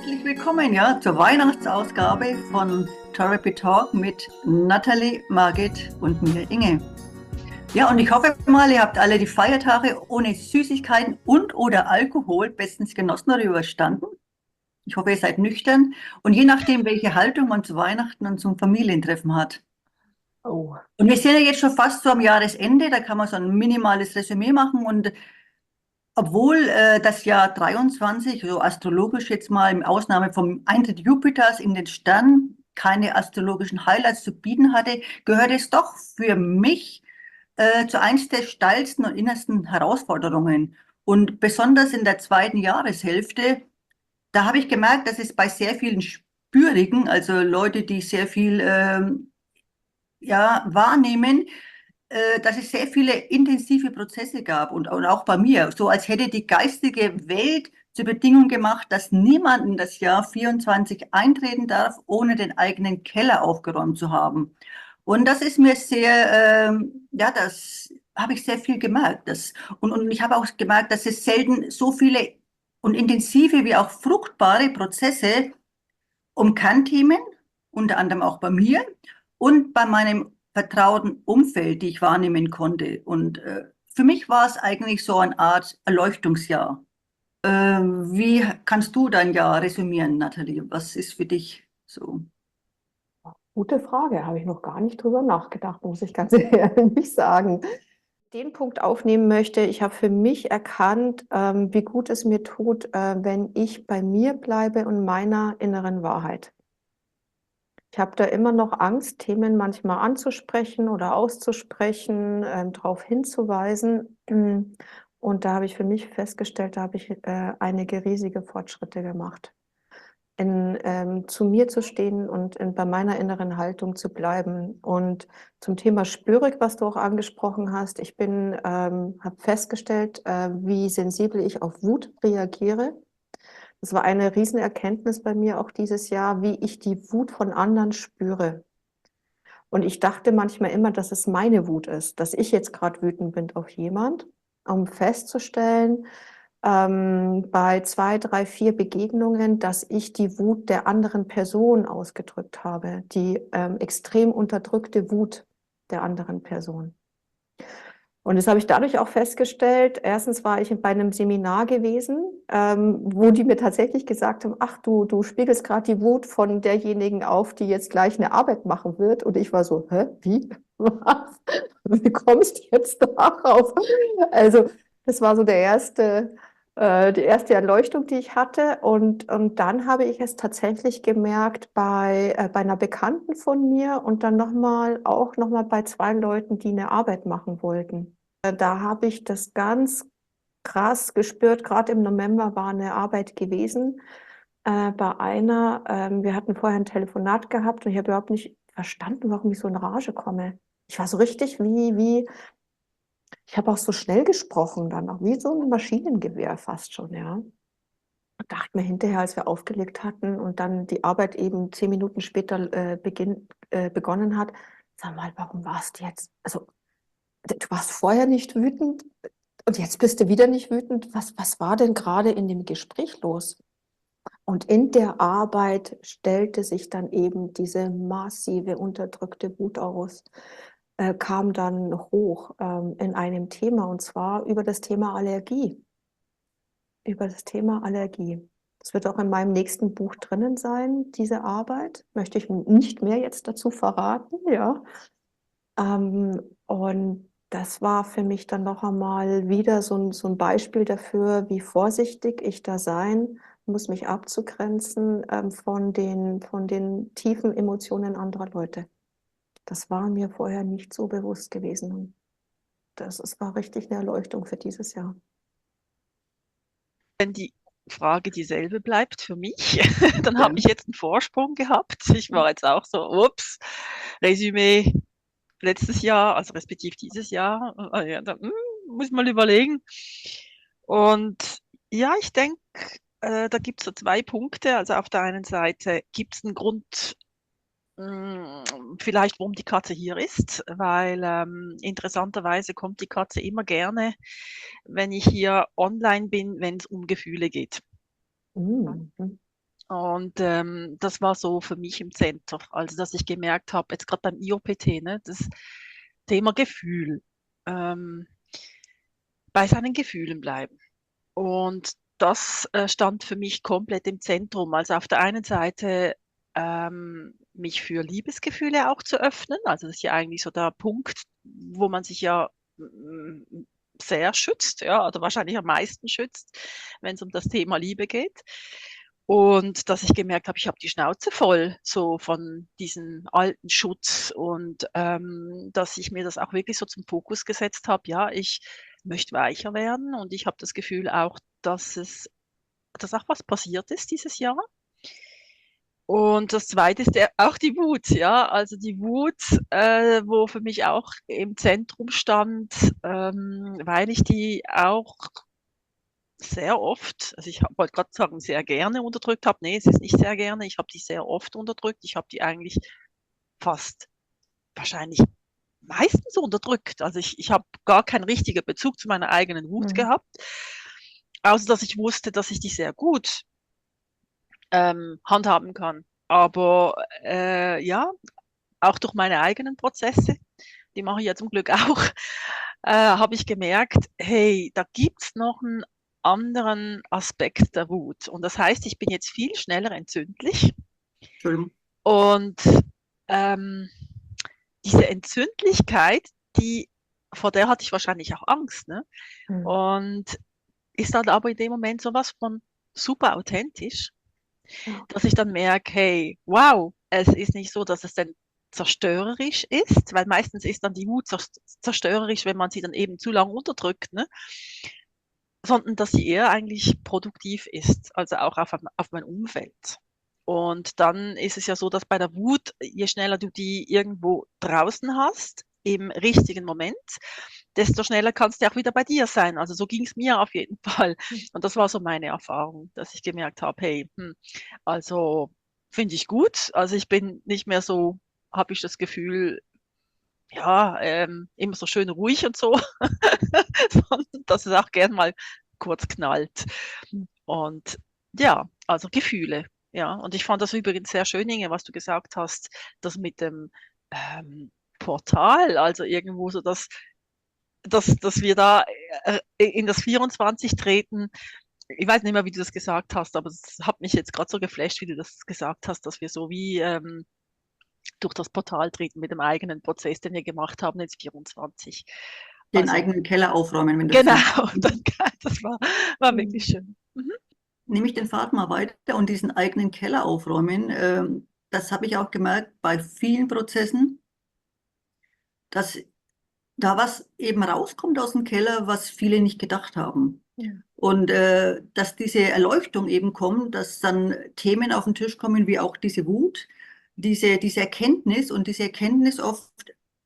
Herzlich willkommen, ja, zur Weihnachtsausgabe von Therapy Talk mit Natalie, Margit und mir, Inge. Ja, und ich hoffe mal, ihr habt alle die Feiertage ohne Süßigkeiten und/oder Alkohol bestens genossen oder überstanden. Ich hoffe, ihr seid nüchtern und je nachdem, welche Haltung man zu Weihnachten und zum Familientreffen hat. Oh, Und wir sind ja jetzt schon fast so am Jahresende, da kann man so ein minimales Resümee machen und obwohl das Jahr 23, so astrologisch jetzt mal in Ausnahme vom Eintritt Jupiters in den Stern, keine astrologischen Highlights zu bieten hatte, gehört es doch für mich zu eins der steilsten und innersten Herausforderungen. Und besonders in der zweiten Jahreshälfte, da habe ich gemerkt, dass es bei sehr vielen Spürigen, also Leute, die sehr viel ja, wahrnehmen, dass es sehr viele intensive Prozesse gab und auch bei mir, so als hätte die geistige Welt zur Bedingung gemacht, dass niemand in das Jahr 24 eintreten darf, ohne den eigenen Keller aufgeräumt zu haben. Und das ist mir sehr, ja, das habe ich sehr viel gemerkt. Und ich habe auch gemerkt, dass es selten so viele und intensive wie auch fruchtbare Prozesse um Kernthemen, unter anderem auch bei mir und bei meinem vertrauten Umfeld, die ich wahrnehmen konnte. Und für mich war es eigentlich so eine Art Erleuchtungsjahr. Wie kannst du dein Jahr resümieren, Nathalie? Was ist für dich so? gute Frage. Habe ich noch gar nicht drüber nachgedacht, muss ich ganz ehrlich sagen. Den Punkt aufnehmen möchte, ich habe für mich erkannt, wie gut es mir tut, wenn ich bei mir bleibe und meiner inneren Wahrheit. Ich habe da immer noch Angst, Themen manchmal anzusprechen oder auszusprechen, darauf hinzuweisen. Und da habe ich für mich festgestellt, da habe ich einige riesige Fortschritte gemacht. Zu mir zu stehen und bei meiner inneren Haltung zu bleiben. Und zum Thema Spürig, was du auch angesprochen hast, ich habe festgestellt, wie sensibel ich auf Wut reagiere. Das war eine Riesenerkenntnis bei mir auch dieses Jahr, wie ich die Wut von anderen spüre. Und ich dachte manchmal immer, dass es meine Wut ist, dass ich jetzt gerade wütend bin auf jemand, um festzustellen, bei 2, 3, 4 Begegnungen, dass ich die Wut der anderen Person ausgedrückt habe, die extrem unterdrückte Wut der anderen Person. Und das habe ich dadurch auch festgestellt. Erstens war ich bei einem Seminar gewesen, wo die mir tatsächlich gesagt haben, ach, du spiegelst gerade die Wut von derjenigen auf, die jetzt gleich eine Arbeit machen wird. Und ich war so, hä, wie? Was? Wie kommst du jetzt darauf? Also das war so die erste Erleuchtung, die ich hatte. Und dann habe ich es tatsächlich gemerkt bei einer Bekannten von mir und dann auch noch mal bei 2 Leuten, die eine Arbeit machen wollten. Da habe ich das ganz krass gespürt. Gerade im November war eine Arbeit gewesen. Bei einer, wir hatten vorher ein Telefonat gehabt und ich habe überhaupt nicht verstanden, warum ich so in Rage komme. Ich war so richtig ich habe auch so schnell gesprochen dann, auch wie so ein Maschinengewehr fast schon, ja. Und dachte mir hinterher, als wir aufgelegt hatten und dann die Arbeit eben 10 Minuten später begonnen hat, sag mal, warum warst du jetzt, also du warst vorher nicht wütend und jetzt bist du wieder nicht wütend. Was war denn gerade in dem Gespräch los? Und in der Arbeit stellte sich dann eben diese massive unterdrückte Wut aus, kam dann hoch in einem Thema und zwar über das Thema Allergie. Über das Thema Allergie. Das wird auch in meinem nächsten Buch drinnen sein, diese Arbeit. Möchte ich nicht mehr jetzt dazu verraten, ja. Und das war für mich dann noch einmal wieder so ein Beispiel dafür, wie vorsichtig ich da sein muss, mich abzugrenzen von den tiefen Emotionen anderer Leute. Das war mir vorher nicht so bewusst gewesen. Und es war richtig eine Erleuchtung für dieses Jahr. Wenn die Frage dieselbe bleibt für mich, dann habe Ja. ich jetzt einen Vorsprung gehabt. Ich war jetzt auch so, ups, Resümee letztes Jahr, also respektive dieses Jahr. Ja, da muss ich mal überlegen. Und ja, ich denke, da gibt es so zwei Punkte. Also auf der einen Seite gibt es einen Grund, vielleicht, warum die Katze hier ist, weil interessanterweise kommt die Katze immer gerne, wenn ich hier online bin, wenn es um Gefühle geht. Mhm. Und das war so für mich im Zentrum. Also, dass ich gemerkt habe, jetzt gerade beim IOPT, ne, das Thema Gefühl, ähm, bei seinen Gefühlen bleiben. Und das stand für mich komplett im Zentrum. Also auf der einen Seite mich für Liebesgefühle auch zu öffnen. Also das ist ja eigentlich so der Punkt, wo man sich ja sehr schützt, ja, oder wahrscheinlich am meisten schützt, wenn es um das Thema Liebe geht. Und dass ich gemerkt habe, ich habe die Schnauze voll so von diesem alten Schutz und dass ich mir das auch wirklich so zum Fokus gesetzt habe. Ja, ich möchte weicher werden und ich habe das Gefühl auch, dass auch was passiert ist dieses Jahr. Und das Zweite ist auch die Wut, ja, also die Wut, wo für mich auch im Zentrum stand, weil ich die auch sehr oft, also ich wollte gerade sagen, sehr gerne unterdrückt habe. Nee, es ist nicht sehr gerne. Ich habe die sehr oft unterdrückt. Ich habe die eigentlich fast wahrscheinlich meistens unterdrückt. Also ich habe gar keinen richtigen Bezug zu meiner eigenen Wut Mhm. gehabt, außer dass ich wusste, dass ich die sehr gut handhaben kann. Aber ja, auch durch meine eigenen Prozesse, die mache ich ja zum Glück auch, habe ich gemerkt, hey, da gibt's noch einen anderen Aspekt der Wut. Und das heißt, ich bin jetzt viel schneller entzündlich Entschuldigung. und ähm, diese Entzündlichkeit, vor der hatte ich wahrscheinlich auch Angst, ne? Mhm. Und ist dann aber in dem Moment sowas von super authentisch, Ja. dass ich dann merke, hey, wow, es ist nicht so, dass es dann zerstörerisch ist, weil meistens ist dann die Wut zerstörerisch, wenn man sie dann eben zu lange unterdrückt, ne? Sondern dass sie eher eigentlich produktiv ist, also auch auf mein Umfeld. Und dann ist es ja so, dass bei der Wut, je schneller du die irgendwo draußen hast, im richtigen Moment, desto schneller kannst du auch wieder bei dir sein. Also so ging es mir auf jeden Fall. Und das war so meine Erfahrung, dass ich gemerkt habe, hey, also finde ich gut. Also ich bin nicht mehr so, habe ich das Gefühl, ja, immer so schön ruhig und so, sondern dass es auch gern mal kurz knallt. Und ja, also Gefühle. Ja, und ich fand das übrigens sehr schön, Inge, was du gesagt hast, das mit dem Portal, also irgendwo so, dass wir da in das 24 treten. Ich weiß nicht mehr, wie du das gesagt hast, aber es hat mich jetzt gerade so geflasht, wie du das gesagt hast, dass wir so wie durch das Portal treten mit dem eigenen Prozess, den wir gemacht haben, ins 24. Den Also eigenen Keller aufräumen, wenn das genau, Sinn. das war wirklich Mhm. schön. Mhm. Nehme ich den Faden mal weiter und diesen eigenen Keller aufräumen. Das habe ich auch gemerkt bei vielen Prozessen, dass da was eben rauskommt aus dem Keller, was viele nicht gedacht haben. Mhm. Und dass diese Erleuchtung eben kommt, dass dann Themen auf den Tisch kommen, wie auch diese Wut, diese Erkenntnis und diese Erkenntnis oft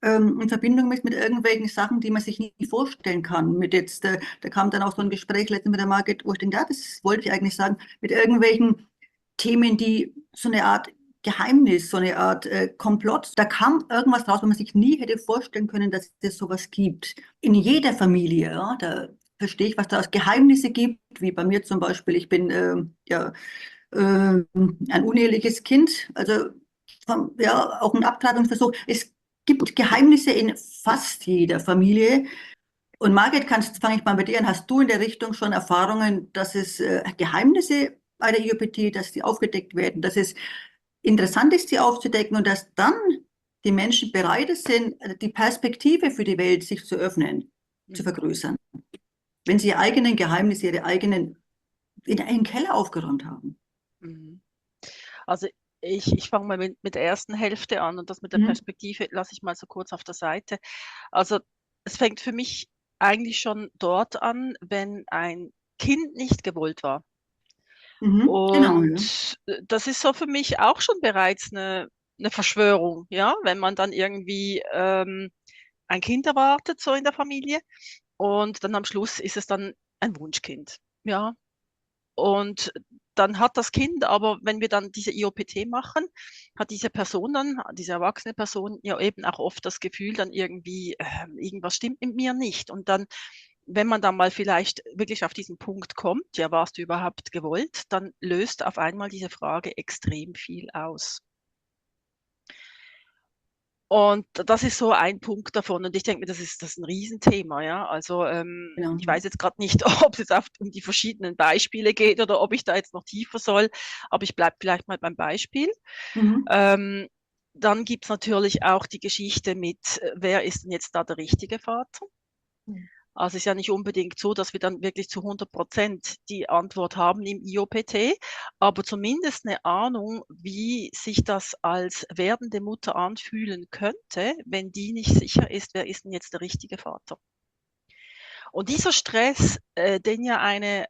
in Verbindung mit irgendwelchen Sachen, die man sich nie vorstellen kann. Mit jetzt, da kam dann auch so ein Gespräch letztens mit der Margit, wo ich denke, ja, das wollte ich eigentlich sagen, mit irgendwelchen Themen, die so eine Art Geheimnis, so eine Art Komplott. Da kam irgendwas raus, wo man sich nie hätte vorstellen können, dass es sowas gibt. In jeder Familie, ja, da verstehe ich, was da als Geheimnisse gibt, wie bei mir zum Beispiel. Ich bin ja ein uneheliches Kind, also ja, auch ein Abtreibungsversuch. Es gibt Geheimnisse in fast jeder Familie. Und Margit, fange ich mal bei dir an. Hast du in der Richtung schon Erfahrungen, dass es Geheimnisse bei der IOPT, dass die aufgedeckt werden, dass es interessant ist, sie aufzudecken und dass dann die Menschen bereit sind, die Perspektive für die Welt sich zu öffnen, zu Mhm. vergrößern, wenn sie ihre eigenen Geheimnisse, ihre eigenen in einen Keller aufgeräumt haben? Mhm. Also ich fange mal mit der ersten Hälfte an und das mit der Mhm. Perspektive lasse ich mal so kurz auf der Seite. Also es fängt für mich eigentlich schon dort an, wenn ein Kind nicht gewollt war. Mhm. Genau, ja. Und das ist so für mich auch schon bereits eine Verschwörung, ja, wenn man dann irgendwie ein Kind erwartet, so in der Familie, und dann am Schluss ist es dann ein Wunschkind, ja. Und dann hat das Kind aber, wenn wir dann diese IOPT machen, hat diese Person dann, diese erwachsene Person ja eben auch oft das Gefühl dann irgendwie, irgendwas stimmt mit mir nicht. Und dann wenn man dann mal vielleicht wirklich auf diesen Punkt kommt, ja, warst du überhaupt gewollt, dann löst auf einmal diese Frage extrem viel aus. Und das ist so ein Punkt davon. Und ich denke mir, das ist ein Riesenthema, ja. Also Genau. ich weiß jetzt gerade nicht, ob es jetzt um die verschiedenen Beispiele geht oder ob ich da jetzt noch tiefer soll, aber ich bleibe vielleicht mal beim Beispiel. Mhm. Dann gibt es natürlich auch die Geschichte mit, wer ist denn jetzt da der richtige Vater? Also es ist ja nicht unbedingt so, dass wir dann wirklich zu 100% die Antwort haben im IOPT, aber zumindest eine Ahnung, wie sich das als werdende Mutter anfühlen könnte, wenn die nicht sicher ist, wer ist denn jetzt der richtige Vater. Und dieser Stress, den ja eine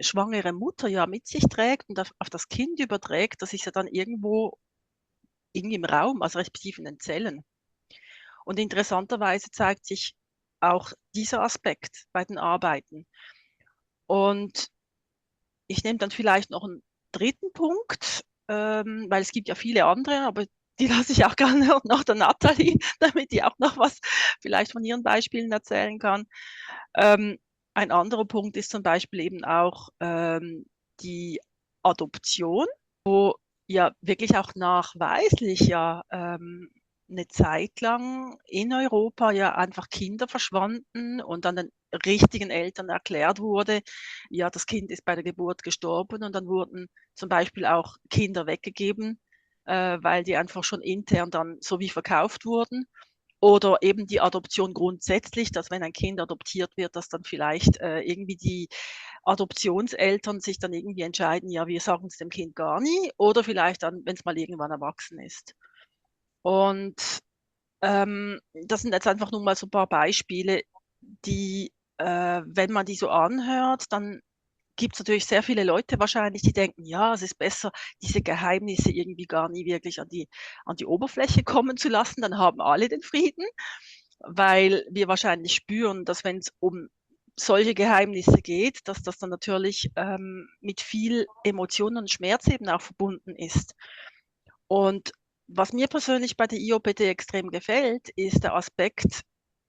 schwangere Mutter ja mit sich trägt und auf das Kind überträgt, das ist ja dann irgendwie im Raum, also respektive in den Zellen. Und interessanterweise zeigt sich auch dieser Aspekt bei den Arbeiten. Und ich nehme dann vielleicht noch einen dritten Punkt, weil es gibt ja viele andere, aber die lasse ich auch gerne noch der Nathalie, damit die auch noch was vielleicht von ihren Beispielen erzählen kann. Ein anderer Punkt ist zum Beispiel eben auch die Adoption, ja wirklich auch nachweislich ja eine Zeit lang in Europa ja einfach Kinder verschwanden und dann den richtigen Eltern erklärt wurde, ja, das Kind ist bei der Geburt gestorben und dann wurden zum Beispiel auch Kinder weggegeben, weil die einfach schon intern dann so wie verkauft wurden. Oder eben die Adoption grundsätzlich, dass wenn ein Kind adoptiert wird, dass dann vielleicht irgendwie die Adoptionseltern sich dann irgendwie entscheiden, ja, wir sagen es dem Kind gar nie oder vielleicht dann, wenn es mal irgendwann erwachsen ist. Und das sind jetzt einfach nur mal so ein paar Beispiele, die, wenn man die so anhört, dann gibt es natürlich sehr viele Leute wahrscheinlich, die denken, ja, es ist besser, diese Geheimnisse irgendwie gar nie wirklich an die Oberfläche kommen zu lassen, dann haben alle den Frieden, weil wir wahrscheinlich spüren, dass wenn es um solche Geheimnisse geht, dass das dann natürlich mit viel Emotionen und Schmerz eben auch verbunden ist. Und was mir persönlich bei der IOPT extrem gefällt, ist der Aspekt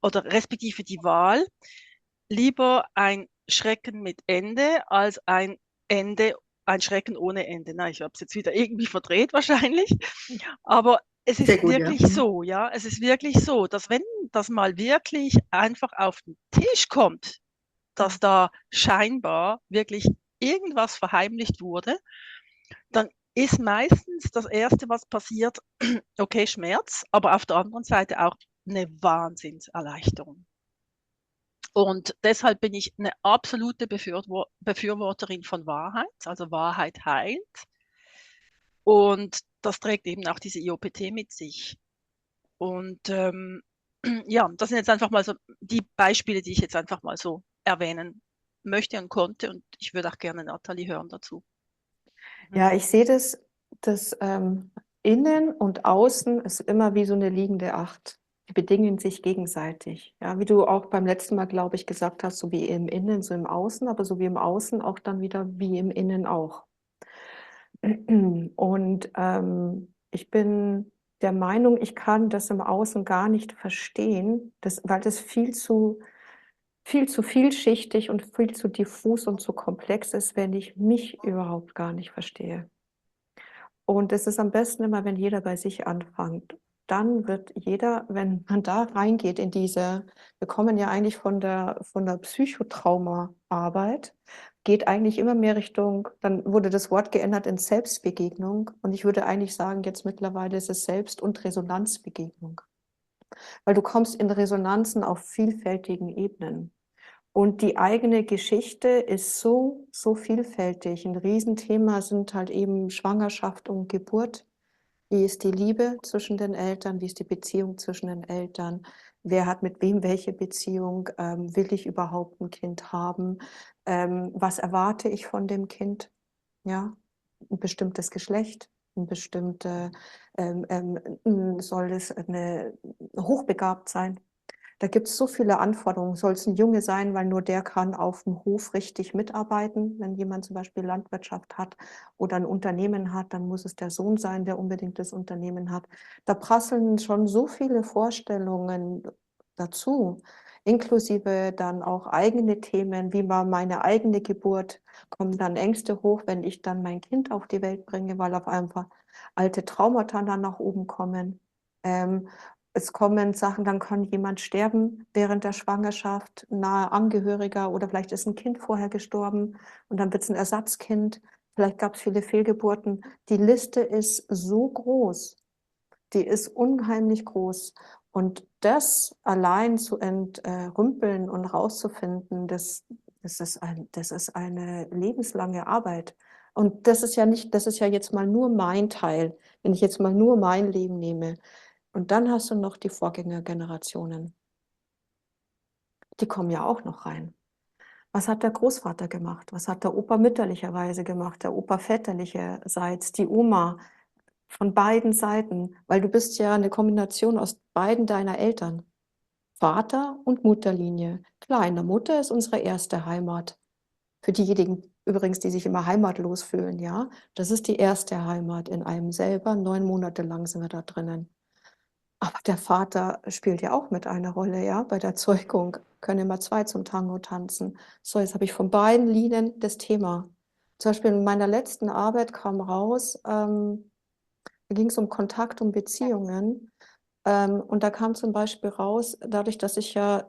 oder respektive die Wahl, lieber ein Schrecken mit Ende als ein Ende, ein Schrecken ohne Ende. Na, ich habe es jetzt wieder irgendwie verdreht wahrscheinlich, aber es Sehr ist gut, ja. wirklich so, ja, es ist wirklich so, dass wenn das mal wirklich einfach auf den Tisch kommt, dass da scheinbar wirklich irgendwas verheimlicht wurde, dann ist meistens das Erste, was passiert, okay, Schmerz, aber auf der anderen Seite auch eine Wahnsinnserleichterung. Und deshalb bin ich eine absolute Befürworterin von Wahrheit, also Wahrheit heilt. Und das trägt eben auch diese IOPT mit sich. Und ja, das sind jetzt einfach mal so die Beispiele, die ich jetzt einfach mal so erwähnen möchte und konnte. Und ich würde auch gerne Nathalie hören dazu. Ja, ich sehe das, dass Innen und Außen ist immer wie so eine liegende Acht. Die bedingen sich gegenseitig. Ja, wie du auch beim letzten Mal, glaube ich, gesagt hast, so wie im Innen, so im Außen, aber so wie im Außen auch dann wieder wie im Innen auch. Und ich bin der Meinung, ich kann das im Außen gar nicht verstehen, weil das viel zu vielschichtig und viel zu diffus und zu komplex ist, wenn ich mich überhaupt gar nicht verstehe. Und es ist am besten immer, wenn jeder bei sich anfängt. Dann wird jeder, wenn man da reingeht in diese, wir kommen ja eigentlich von der Psychotrauma-Arbeit, geht eigentlich immer mehr Richtung, dann wurde das Wort geändert in Selbstbegegnung. Und ich würde eigentlich sagen, jetzt mittlerweile ist es Selbst- und Resonanzbegegnung. Weil du kommst in Resonanzen auf vielfältigen Ebenen. Und die eigene Geschichte ist so, so vielfältig. Ein Riesenthema sind halt eben Schwangerschaft und Geburt. Wie ist die Liebe zwischen den Eltern? Wie ist die Beziehung zwischen den Eltern? Wer hat mit wem welche Beziehung? Will ich überhaupt ein Kind haben? Was erwarte ich von dem Kind? Ja, ein bestimmtes Geschlecht, ein bestimmte, soll es hochbegabt sein? Da gibt es so viele Anforderungen. Soll es ein Junge sein, weil nur der kann auf dem Hof richtig mitarbeiten? Wenn jemand zum Beispiel Landwirtschaft hat oder ein Unternehmen hat, dann muss es der Sohn sein, der unbedingt das Unternehmen hat. Da prasseln schon so viele Vorstellungen dazu. inklusive dann auch eigene Themen, wie war meine eigene Geburt, kommen dann Ängste hoch, wenn ich dann mein Kind auf die Welt bringe, weil auf einfach alte Traumata dann nach oben kommen. Ähm, Es kommen Sachen, dann kann jemand sterben während der Schwangerschaft, ein naher Angehöriger oder vielleicht ist ein Kind vorher gestorben und dann wird es ein Ersatzkind. Vielleicht gab es viele Fehlgeburten. Die Liste ist so groß, die ist unheimlich groß. Und das allein zu entrümpeln und rauszufinden, das ist eine lebenslange Arbeit. Und das ist ja nicht, das ist ja jetzt mal nur mein Teil, wenn ich jetzt mal nur mein Leben nehme. Und dann hast du noch die Vorgängergenerationen. Die kommen ja auch noch rein. Was hat der Großvater gemacht? Was hat der Opa mütterlicherweise gemacht? Der Opa väterlicherseits, die Oma von beiden Seiten, weil du bist ja eine Kombination aus beiden deiner Eltern. Vater- und Mutterlinie. Klar, in der Mutter ist unsere erste Heimat. Für diejenigen übrigens, die sich immer heimatlos fühlen, ja, das ist die erste Heimat in einem selber. 9 Monate lang sind wir da drinnen. Aber der Vater spielt ja auch mit einer Rolle, ja, bei der Zeugung. Können immer zwei zum Tango tanzen. So, jetzt habe ich von beiden Linien das Thema. Zum Beispiel in meiner letzten Arbeit kam raus, da ging es um Kontakt und Beziehungen. Und da kam zum Beispiel raus, dadurch, dass ich ja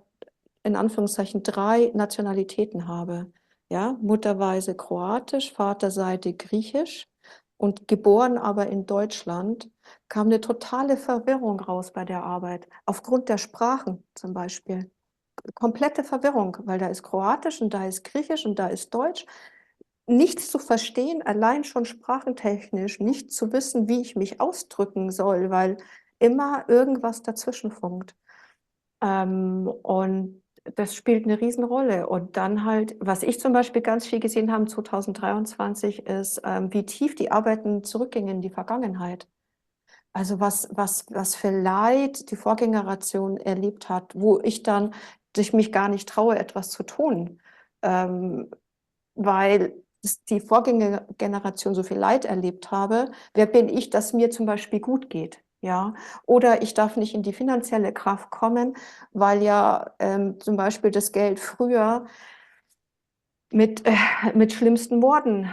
in Anführungszeichen 3 Nationalitäten habe. Ja, mutterweise kroatisch, Vaterseite griechisch und geboren aber in Deutschland, kam eine totale Verwirrung raus bei der Arbeit. Aufgrund der Sprachen zum Beispiel. Komplette Verwirrung, weil da ist Kroatisch und da ist Griechisch und da ist Deutsch. Nichts zu verstehen, allein schon sprachentechnisch, nicht zu wissen, wie ich mich ausdrücken soll, weil immer irgendwas dazwischen funkt. Und das spielt eine Riesenrolle. Und dann halt, was ich zum Beispiel ganz viel gesehen habe 2023, ist, wie tief die Arbeiten zurückgingen in die Vergangenheit. Also was für Leid die Vorgeneration erlebt hat, wo ich dann sich mich gar nicht traue, etwas zu tun, weil die Vorgängergeneration so viel Leid erlebt habe. Wer bin ich, dass mir zum Beispiel gut geht? Ja, oder ich darf nicht in die finanzielle Kraft kommen, weil ja zum Beispiel das Geld früher mit schlimmsten Worten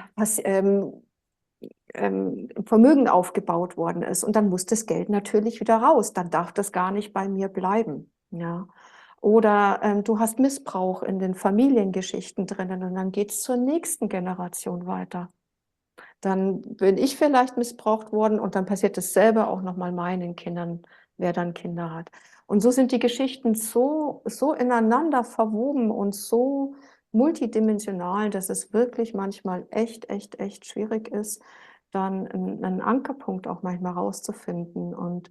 Vermögen aufgebaut worden ist. Und dann muss das Geld natürlich wieder raus. Dann darf das gar nicht bei mir bleiben. Ja. Oder du hast Missbrauch in den Familiengeschichten drinnen und dann geht es zur nächsten Generation weiter. Dann bin ich vielleicht missbraucht worden und dann passiert dasselbe auch nochmal meinen Kindern, wer dann Kinder hat. Und so sind die Geschichten so ineinander verwoben und so multidimensional, dass es wirklich manchmal echt schwierig ist, dann einen Ankerpunkt auch manchmal rauszufinden. Und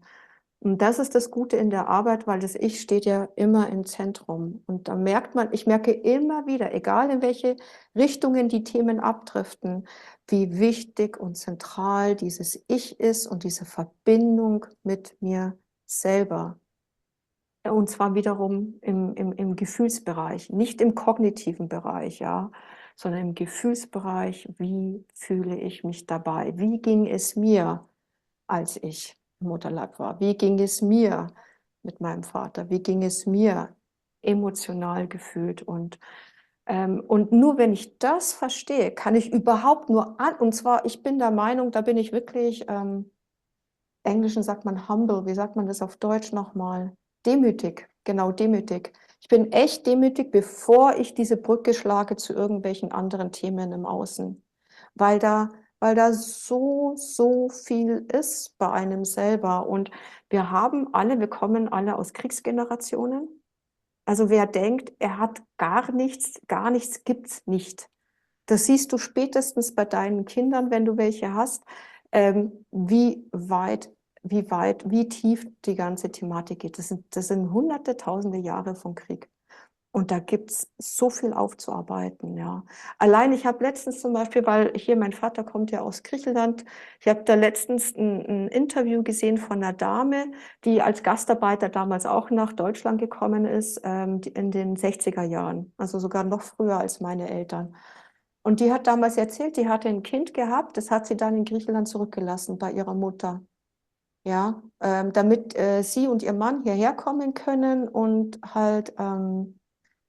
das ist das Gute in der Arbeit, weil das Ich steht ja immer im Zentrum. Und da merkt man, ich merke immer wieder, egal in welche Richtungen die Themen abdriften, wie wichtig und zentral dieses Ich ist und diese Verbindung mit mir selber. Und zwar wiederum im Gefühlsbereich, nicht im kognitiven Bereich, ja, sondern im Gefühlsbereich, wie fühle ich mich dabei? Wie ging es mir, als ich im Mutterleib war? Wie ging es mir mit meinem Vater? Wie ging es mir emotional gefühlt? Und nur wenn ich das verstehe, kann ich überhaupt nur an, und zwar, ich bin der Meinung, da bin ich wirklich, Englischen sagt man humble, wie sagt man das auf Deutsch nochmal? Demütig, genau, demütig. Ich bin echt demütig, bevor ich diese Brücke schlage zu irgendwelchen anderen Themen im Außen. Weil da, weil da so viel ist bei einem selber. Und wir kommen alle aus Kriegsgenerationen. Also wer denkt, er hat gar nichts gibt's nicht. Das siehst du spätestens bei deinen Kindern, wenn du welche hast, wie tief die ganze Thematik geht. Das sind hunderte, tausende Jahre von Krieg. Und da gibt's so viel aufzuarbeiten, ja. Allein, ich habe letztens zum Beispiel, weil hier mein Vater kommt ja aus Griechenland, ich habe da letztens ein Interview gesehen von einer Dame, die als Gastarbeiter damals auch nach Deutschland gekommen ist, in den 60er Jahren, also sogar noch früher als meine Eltern. Und die hat damals erzählt, die hatte ein Kind gehabt, das hat sie dann in Griechenland zurückgelassen bei ihrer Mutter. ja, damit sie und ihr Mann hierher kommen können und halt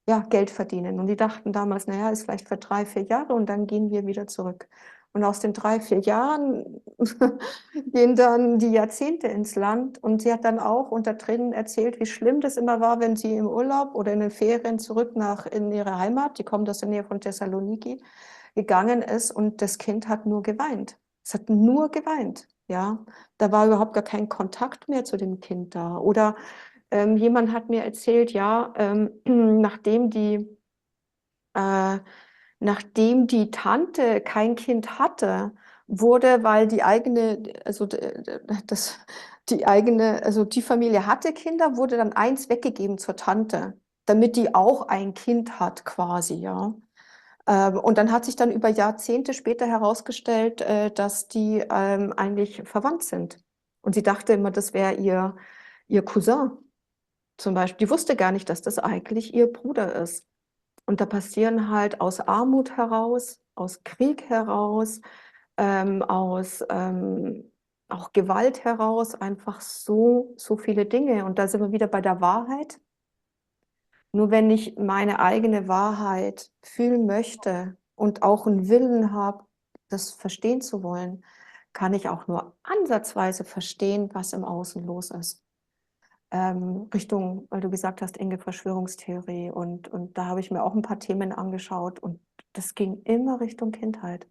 ja, Geld verdienen. Und die dachten damals, naja, ist vielleicht für 3, 4 Jahre und dann gehen wir wieder zurück. Und aus den 3, 4 Jahren gehen dann die Jahrzehnte ins Land. Und sie hat dann auch unter Tränen erzählt, wie schlimm das immer war, wenn sie im Urlaub oder in den Ferien zurück in ihre Heimat, die kommt aus der Nähe von Thessaloniki, gegangen ist und das Kind hat nur geweint. Es hat nur geweint, ja. Da war überhaupt gar kein Kontakt mehr zu dem Kind da. Oder jemand hat mir erzählt, ja, äh, nachdem die Tante kein Kind hatte, wurde, weil die eigene, also das, die eigene, also die Familie hatte Kinder, wurde dann eins weggegeben zur Tante, damit die auch ein Kind hat, quasi, ja. Und dann hat sich dann über Jahrzehnte später herausgestellt, dass die eigentlich verwandt sind. Und sie dachte immer, das wäre ihr Cousin zum Beispiel. Die wusste gar nicht, dass das eigentlich ihr Bruder ist. Und da passieren halt aus Armut heraus, aus Krieg heraus, aus auch Gewalt heraus einfach so viele Dinge. Und da sind wir wieder bei der Wahrheit. Nur wenn ich meine eigene Wahrheit fühlen möchte und auch einen Willen habe, das verstehen zu wollen, kann ich auch nur ansatzweise verstehen, was im Außen los ist. Richtung, weil du gesagt hast, enge Verschwörungstheorie. Und da habe ich mir auch ein paar Themen angeschaut und das ging immer Richtung Kindheit.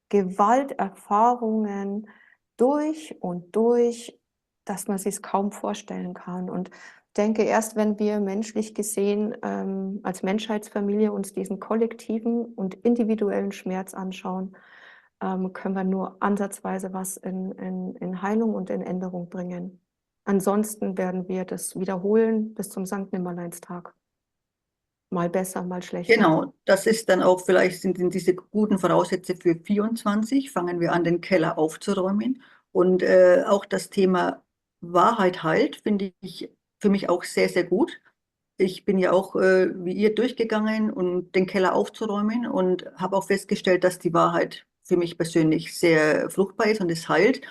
Gewalterfahrungen durch und durch, dass man sich es kaum vorstellen kann. Und denke, erst wenn wir menschlich gesehen als Menschheitsfamilie uns diesen kollektiven und individuellen Schmerz anschauen, können wir nur ansatzweise was in Heilung und in Änderung bringen. Ansonsten werden wir das wiederholen bis zum Sankt Nimmerleinstag. Mal besser, mal schlechter. Genau, das ist dann auch, vielleicht sind diese guten Voraussätze für 24, fangen wir an, den Keller aufzuräumen. Und auch das Thema Wahrheit heilt, finde ich für mich auch sehr, sehr gut. Ich bin ja auch wie ihr durchgegangen und den Keller aufzuräumen und habe auch festgestellt, dass die Wahrheit für mich persönlich sehr fruchtbar ist und es heilt.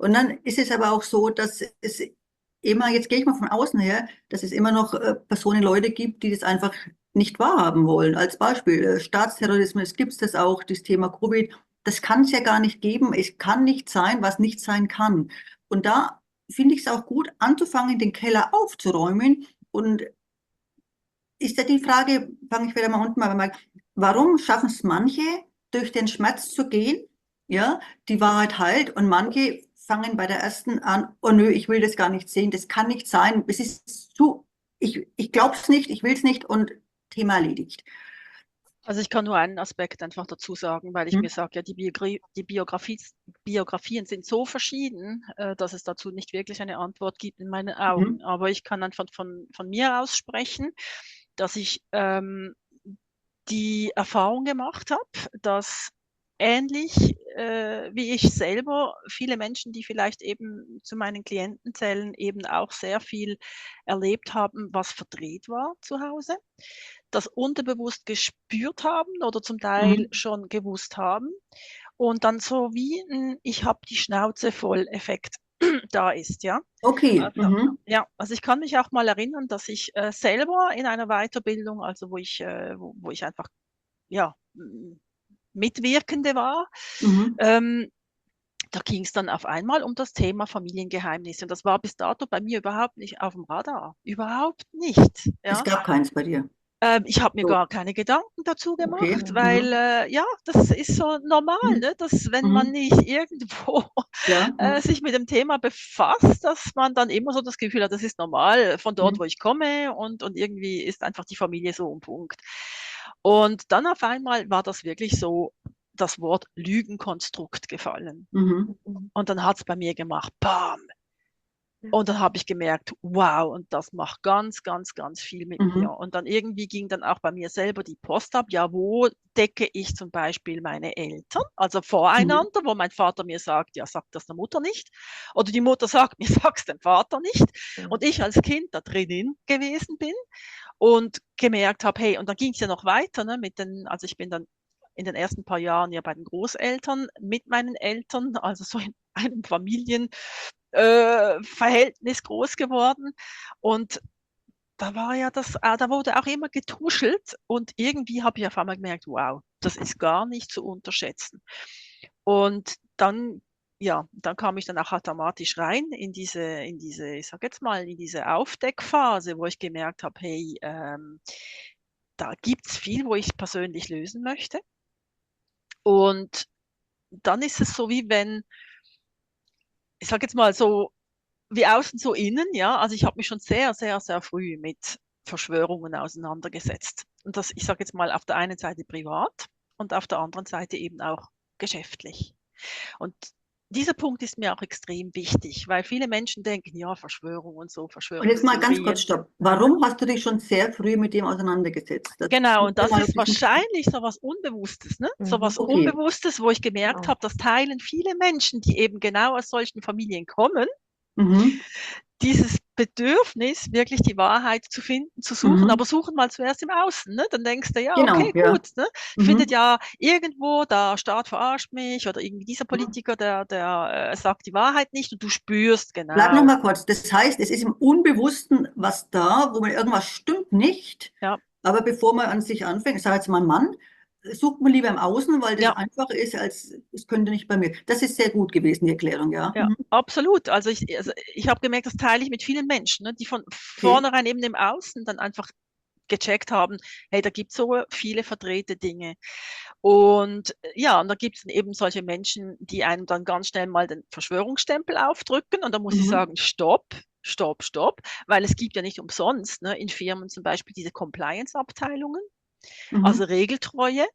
Und dann ist es aber auch so, dass es immer, jetzt gehe ich mal von außen her, dass es immer noch Personen, Leute gibt, die das einfach nicht wahrhaben wollen. Als Beispiel Staatsterrorismus gibt es das auch, das Thema Covid. Das kann es ja gar nicht geben. Es kann nicht sein, was nicht sein kann. Und da finde ich es auch gut, anzufangen, den Keller aufzuräumen. Und ist ja die Frage, fange ich wieder mal unten mal, warum schaffen es manche, durch den Schmerz zu gehen, ja, die Wahrheit heilt, und manche fangen bei der ersten an, oh nö, ich will das gar nicht sehen, das kann nicht sein, es ist zu, ich glaube es nicht, ich will es nicht und Thema erledigt. Also ich kann nur einen Aspekt einfach dazu sagen, weil ich mir sage, ja, die Biografien sind so verschieden, dass es dazu nicht wirklich eine Antwort gibt in meinen Augen. Aber ich kann einfach von mir aus sprechen, dass ich die Erfahrung gemacht habe, dass ähnlich wie ich selber, viele Menschen, die vielleicht eben zu meinen Klienten zählen, eben auch sehr viel erlebt haben, was verdreht war zu Hause, das unterbewusst gespürt haben oder zum Teil schon gewusst haben und dann so wie ein Ich habe die Schnauze voll Effekt da ist, ja. Okay. Also, ja, also ich kann mich auch mal erinnern, dass ich selber in einer Weiterbildung, also wo ich einfach ja Mitwirkende war, da ging es dann auf einmal um das Thema Familiengeheimnisse. Und das war bis dato bei mir überhaupt nicht auf dem Radar. Überhaupt nicht. Es Ja. gab keins bei dir. Ich habe mir So. gar keine Gedanken dazu Okay. gemacht, weil ja, das ist so normal, ne? Dass wenn man nicht irgendwo Ja. sich mit dem Thema befasst, dass man dann immer so das Gefühl hat, das ist normal von dort, wo ich komme und irgendwie ist einfach die Familie so ein Punkt. Und dann auf einmal war das wirklich so das Wort Lügenkonstrukt gefallen. Und dann hat es bei mir gemacht, bam. Und dann habe ich gemerkt, wow, und das macht ganz, ganz, ganz viel mit mir. Und dann irgendwie ging dann auch bei mir selber die Post ab, ja, wo decke ich zum Beispiel meine Eltern, also voreinander, wo mein Vater mir sagt, ja, sag das der Mutter nicht. Oder die Mutter sagt mir, sag's dem Vater nicht. Und ich als Kind da drinnen gewesen bin und gemerkt habe, hey, und dann ging es ja noch weiter, ne, also ich bin dann in den ersten paar Jahren ja bei den Großeltern mit meinen Eltern, also so in einem Verhältnis groß geworden. Und da wurde auch immer getuschelt und irgendwie habe ich auf einmal gemerkt, wow, das ist gar nicht zu unterschätzen. Und dann kam ich dann auch automatisch rein in diese, ich sag jetzt mal, in diese Aufdeckphase, wo ich gemerkt habe, hey, da gibt's viel, wo ich persönlich lösen möchte. Und dann ist es so, wie wenn, ich sag jetzt mal so, wie außen so innen, ja. Also ich habe mich schon sehr, sehr, sehr früh mit Verschwörungen auseinandergesetzt. Und das, ich sage jetzt mal, auf der einen Seite privat und auf der anderen Seite eben auch geschäftlich. Und dieser Punkt ist mir auch extrem wichtig, weil viele Menschen denken, ja, Verschwörung und so, Und jetzt mal ganz kurz, Verschwörungstheorien. stopp. Warum hast du dich schon sehr früh mit dem auseinandergesetzt? Das Genau, und das mal ein ist bisschen. wahrscheinlich so was Unbewusstes, ne? So was Okay. Unbewusstes, wo ich gemerkt Genau. habe, das teilen viele Menschen, die eben genau aus solchen Familien kommen, Mhm. dieses Bedürfnis, wirklich die Wahrheit zu finden, zu suchen, aber Mhm. suchen mal zuerst im Außen, ne? Dann denkst du, ja, Genau, okay, ja. gut, ne? Findet Mhm. ja irgendwo, der Staat verarscht mich oder irgendwie dieser Mhm. Politiker, der sagt die Wahrheit nicht und du spürst Bleib noch genau, mal kurz. Das heißt, es ist im Unbewussten was da, wo man irgendwas stimmt nicht. ja, Aber bevor man an sich anfängt, ich sage jetzt mal Mann, sucht man lieber im Außen, weil das ja, einfacher ist, als es könnte nicht bei mir. Das ist sehr gut gewesen, die Erklärung, ja. ja, Mhm. absolut. Also ich habe gemerkt, das teile ich mit vielen Menschen, ne? Die von Okay. vornherein eben im Außen dann einfach gecheckt haben, hey, da gibt es so viele verdrehte Dinge. Und ja, und da gibt es eben solche Menschen, die einem dann ganz schnell mal den Verschwörungsstempel aufdrücken. Und da muss ich Mhm. sagen, stopp, stopp, stopp, weil es gibt ja nicht umsonst, ne, in Firmen zum Beispiel diese Compliance-Abteilungen, also Mhm. Regeltreue.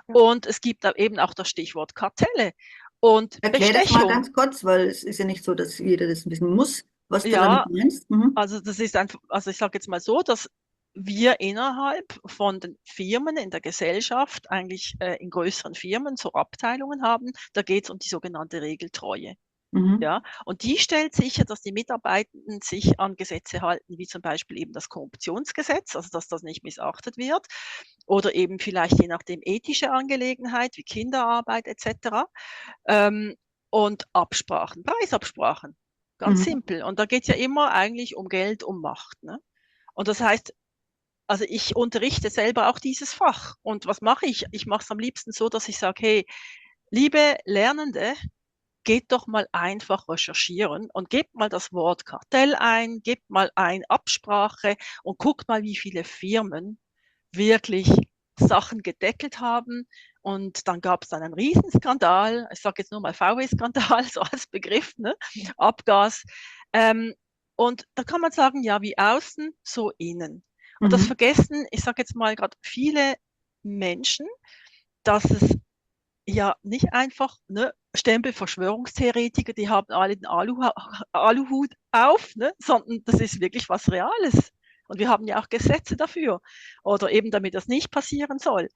Ja. Und es gibt da eben auch das Stichwort Kartelle und Erklär das mal Bestechung. ganz kurz, weil es ist ja nicht so, dass jeder das wissen muss, was du damit Ja, meinst. Mhm. also das ist einfach, also ich sage jetzt mal so, dass wir innerhalb von den Firmen in der Gesellschaft eigentlich in größeren Firmen so Abteilungen haben. Da geht es um die sogenannte Regeltreue. Mhm. Ja, und die stellt sicher, dass die Mitarbeitenden sich an Gesetze halten, wie zum Beispiel eben das Korruptionsgesetz, also dass das nicht missachtet wird, oder eben vielleicht je nachdem ethische Angelegenheit wie Kinderarbeit etc. Ähm, und Absprachen, Preisabsprachen, ganz Mhm. simpel. Und da geht es ja immer eigentlich um Geld, um Macht. Ne? Und das heißt, also ich unterrichte selber auch dieses Fach. Und was mache ich? Ich mache es am liebsten so, dass ich sage, hey, liebe Lernende, geht doch mal einfach recherchieren und gebt mal das Wort Kartell ein, gebt mal ein Absprache und guckt mal, wie viele Firmen wirklich Sachen gedeckelt haben. Und dann gab es dann einen Riesenskandal, ich sage jetzt nur mal VW-Skandal, so als Begriff, ne? Abgas. Ähm, und da kann man sagen, ja, wie außen, so innen. Und das Mhm. vergessen, ich sage jetzt mal gerade viele Menschen, dass es ja nicht einfach, ne, Stempel Verschwörungstheoretiker, die haben alle den Aluhut auf, ne, sondern das ist wirklich was Reales. Und wir haben ja auch Gesetze dafür. Oder eben, damit das nicht passieren soll.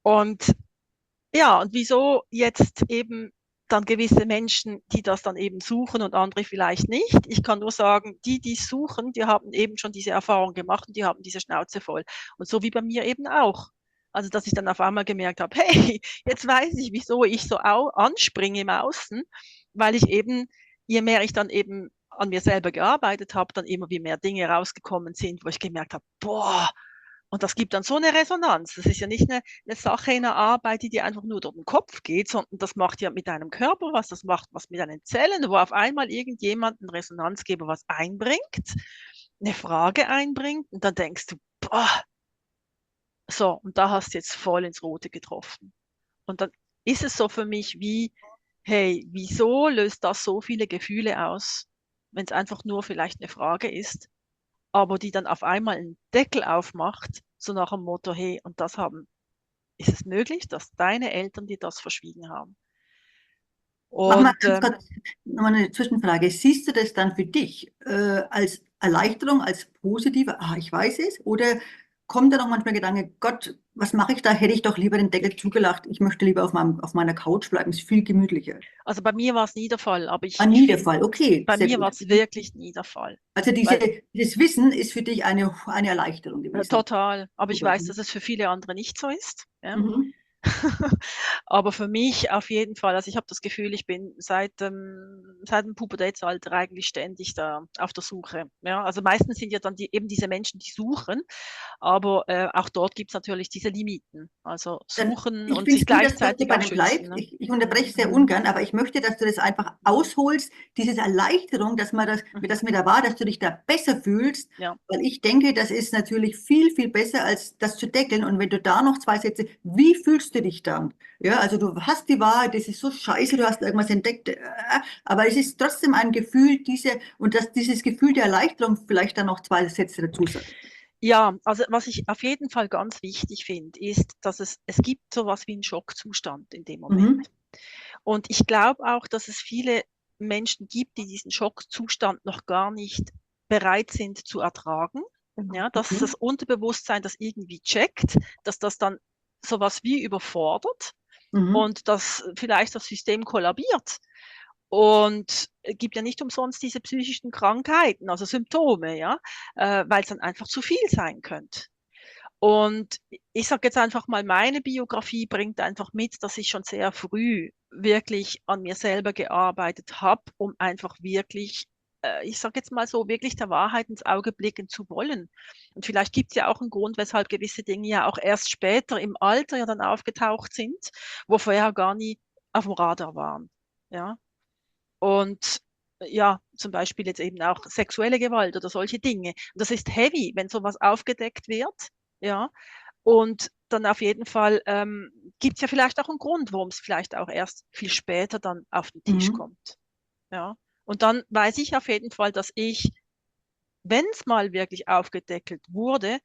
Und ja, und wieso jetzt eben dann gewisse Menschen, die das dann eben suchen und andere vielleicht nicht. Ich kann nur sagen, die suchen, die haben eben schon diese Erfahrung gemacht und die haben diese Schnauze voll. Und so wie bei mir eben auch. Also, dass ich dann auf einmal gemerkt habe, hey, jetzt weiß ich, wieso ich so anspringe im Außen, weil ich eben, je mehr ich dann eben an mir selber gearbeitet habe, dann immer wie mehr Dinge rausgekommen sind, wo ich gemerkt habe, boah, und das gibt dann so eine Resonanz. Das ist ja nicht eine Sache in der Arbeit, die dir einfach nur durch den Kopf geht, sondern das macht ja mit deinem Körper was, das macht was mit deinen Zellen, wo auf einmal irgendjemand einen Resonanzgeber was einbringt, eine Frage einbringt und dann denkst du, boah, so, und da hast du jetzt voll ins Rote getroffen. Und dann ist es so für mich wie, hey, wieso löst das so viele Gefühle aus, wenn es einfach nur vielleicht eine Frage ist, aber die dann auf einmal einen Deckel aufmacht, so nach dem Motto, hey, und ist es möglich, dass deine Eltern dir das verschwiegen haben? Mach mal Und ganz kurz noch mal eine Zwischenfrage. Siehst du das dann für dich als Erleichterung, als positive, ah, ich weiß es? Oder kommt da noch manchmal Gedanke, Gott, was mache ich da? Hätte ich doch lieber den Deckel zugelacht. Ich möchte lieber auf meiner Couch bleiben. Ist viel gemütlicher. also bei mir war es nie der Fall, aber Ah, ich nie der finde, Fall. Okay, bei sehr mir war gut. es wirklich nie der Fall. Also Weil dieses Wissen ist für dich eine Erleichterung gewesen. total, aber ich Super. weiß, dass es für viele andere nicht so ist. Ja? Mhm. Aber für mich auf jeden Fall, also ich habe das Gefühl, ich bin seit dem Pubertätsalter eigentlich ständig da auf der Suche. Ja, also meistens sind ja dann eben diese Menschen, die suchen, aber auch dort gibt es natürlich diese Limiten. Also Dann, suchen ich und finde sich es gut, dass du gleichzeitig bei auch dem schützen. bleibst. Ne? Ich unterbreche sehr Mhm. ungern, aber ich möchte, dass du das einfach ausholst, diese Erleichterung, dass man Mhm. das mit der war, dass du dich da besser fühlst, Ja. weil ich denke, das ist natürlich viel, viel besser, als das zu deckeln. Und wenn du da noch zwei Sätze, wie fühlst du dich dann? Ja, also du hast die Wahrheit, das ist so scheiße, du hast irgendwas entdeckt, aber es ist trotzdem ein Gefühl, dieses Gefühl der Erleichterung, vielleicht dann noch zwei Sätze dazu sagen. Ja, also was ich auf jeden Fall ganz wichtig finde, ist, dass es gibt sowas wie einen Schockzustand in dem Moment. Mhm. Und ich glaube auch, dass es viele Menschen gibt, die diesen Schockzustand noch gar nicht bereit sind zu ertragen. Genau. Ja, dass das Mhm. Unterbewusstsein das irgendwie checkt, dass das dann sowas wie überfordert Mhm. und dass vielleicht das System kollabiert. Und gibt ja nicht umsonst diese psychischen Krankheiten, also Symptome, ja, weil es dann einfach zu viel sein könnte. Und ich sage jetzt einfach mal, meine Biografie bringt einfach mit, dass ich schon sehr früh wirklich an mir selber gearbeitet habe, um einfach wirklich, ich sage jetzt mal so, wirklich der Wahrheit ins Auge blicken zu wollen. Und vielleicht gibt es ja auch einen Grund, weshalb gewisse Dinge ja auch erst später im Alter ja dann aufgetaucht sind, wo vorher gar nie auf dem Radar waren. Ja. Und ja, zum Beispiel jetzt eben auch sexuelle Gewalt oder solche Dinge. Und das ist heavy, wenn sowas aufgedeckt wird. Ja. Und dann auf jeden Fall gibt es ja vielleicht auch einen Grund, warum es vielleicht auch erst viel später dann auf den Tisch Mhm. kommt. Ja. Und dann weiß ich auf jeden Fall, dass ich, wenn es mal wirklich aufgedeckelt wurde,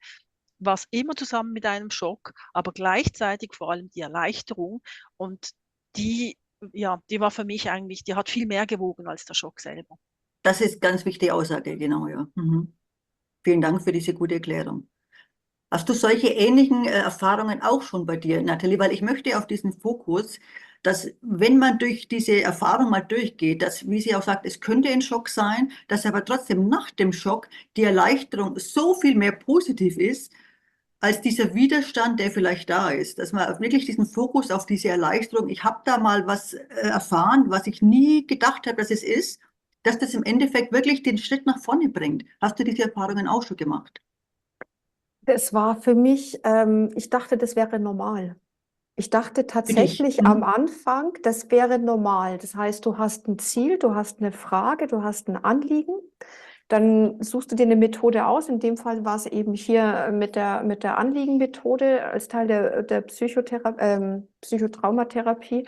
war es immer zusammen mit einem Schock, aber gleichzeitig vor allem die Erleichterung. Und die, ja, die war für mich eigentlich, die hat viel mehr gewogen als der Schock selber. Das ist ganz wichtige Aussage, genau, ja. Mhm. Vielen Dank für diese gute Erklärung. Hast du solche ähnlichen Erfahrungen auch schon bei dir, Nathalie? Weil ich möchte auf diesen Fokus, dass wenn man durch diese Erfahrung mal durchgeht, dass, wie sie auch sagt, es könnte ein Schock sein, dass aber trotzdem nach dem Schock die Erleichterung so viel mehr positiv ist, als dieser Widerstand, der vielleicht da ist. Dass man wirklich diesen Fokus auf diese Erleichterung, ich habe da mal was erfahren, was ich nie gedacht habe, dass es ist, dass das im Endeffekt wirklich den Schritt nach vorne bringt. Hast du diese Erfahrungen auch schon gemacht? Das war für mich, ich dachte, das wäre normal. Ich dachte Für dich? tatsächlich am Mhm. Anfang, das wäre normal. Das heißt, du hast ein Ziel, du hast eine Frage, du hast ein Anliegen. Dann suchst du dir eine Methode aus. In dem Fall war es eben hier mit der Anliegenmethode als Teil der Psychotraumatherapie.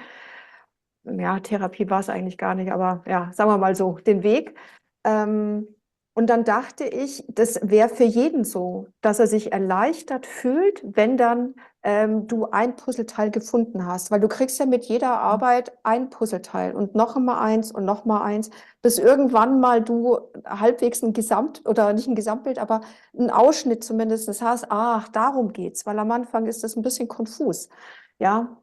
Ja, Therapie war es eigentlich gar nicht, aber ja, sagen wir mal so, den Weg. Ähm, und dann dachte ich, das wäre für jeden so, dass er sich erleichtert fühlt, wenn dann du ein Puzzleteil gefunden hast. Weil du kriegst ja mit jeder Arbeit ein Puzzleteil und noch mal eins und noch mal eins, bis irgendwann mal du halbwegs ein Gesamt, oder nicht ein Gesamtbild, aber einen Ausschnitt zumindest hast. Ach, darum geht's. Weil am Anfang ist das ein bisschen konfus. Ja,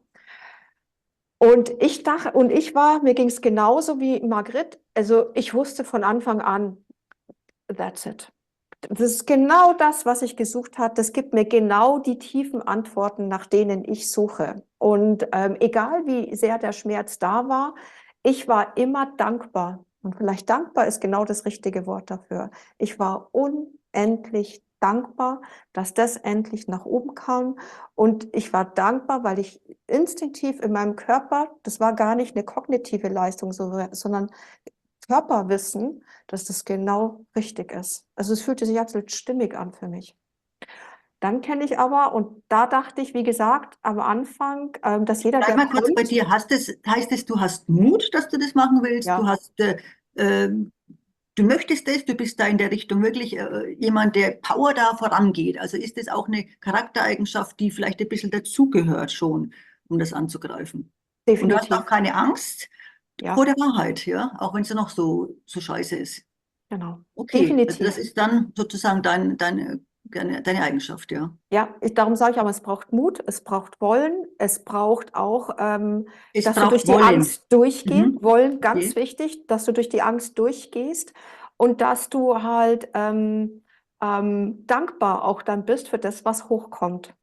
und ich dachte, mir ging es genauso wie Margrit. Also ich wusste von Anfang an, that's it. Das ist genau das, was ich gesucht habe. Das gibt mir genau die tiefen Antworten, nach denen ich suche. Und egal wie sehr der Schmerz da war, ich war immer dankbar. Und vielleicht dankbar ist genau das richtige Wort dafür. Ich war unendlich dankbar, dass das endlich nach oben kam. Und ich war dankbar, weil ich instinktiv in meinem Körper, das war gar nicht eine kognitive Leistung, sondern Körperwissen, dass das genau richtig ist. Also es fühlte sich absolut stimmig an für mich. Dann kenne ich aber, und da dachte ich, wie gesagt, am Anfang, dass jeder, Bleib der mal kurz bei kommt, dir. Heißt es, du hast Mut, dass du das machen willst? ja, Äh, du möchtest das, du bist da in der Richtung wirklich jemand, der Power da vorangeht. Also ist das auch eine Charaktereigenschaft, die vielleicht ein bisschen dazugehört schon, um das anzugreifen. Und du hast auch definitiv, keine Angst vor ja, der Wahrheit, ja, auch wenn sie noch so scheiße ist. genau, Okay, also das definitiv. ist dann sozusagen deine Eigenschaft, ja. Ja, darum sage ich aber, es braucht Mut, es braucht Wollen, es braucht auch, Es dass du durch braucht die Wollen. Angst durchgehst, Mhm. Wollen, ganz Okay. wichtig, dass du durch die Angst durchgehst und dass du halt dankbar auch dann bist für das, was hochkommt.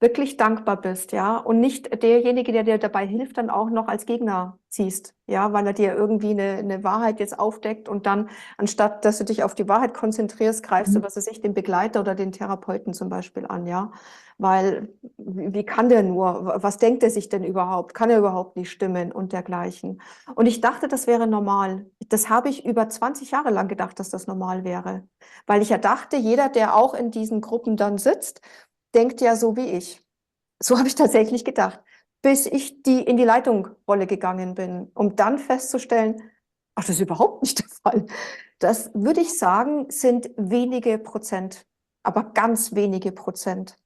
wirklich dankbar bist, ja, und nicht derjenige, der dir dabei hilft, dann auch noch als Gegner siehst, ja, weil er dir irgendwie eine Wahrheit jetzt aufdeckt und dann, anstatt dass du dich auf die Wahrheit konzentrierst, greifst du, was weiß ich, den Begleiter oder den Therapeuten zum Beispiel an, ja, weil wie kann der nur, was denkt er sich denn überhaupt, kann er überhaupt nicht stimmen und dergleichen. Und ich dachte, das wäre normal. Das habe ich über 20 Jahre lang gedacht, dass das normal wäre, weil ich ja dachte, jeder, der auch in diesen Gruppen dann sitzt, denkt ja so wie ich. So habe ich tatsächlich gedacht, bis ich in die Leitungrolle gegangen bin, um dann festzustellen, ach, das ist überhaupt nicht der Fall. Das würde ich sagen, sind wenige Prozent, aber ganz wenige Prozent,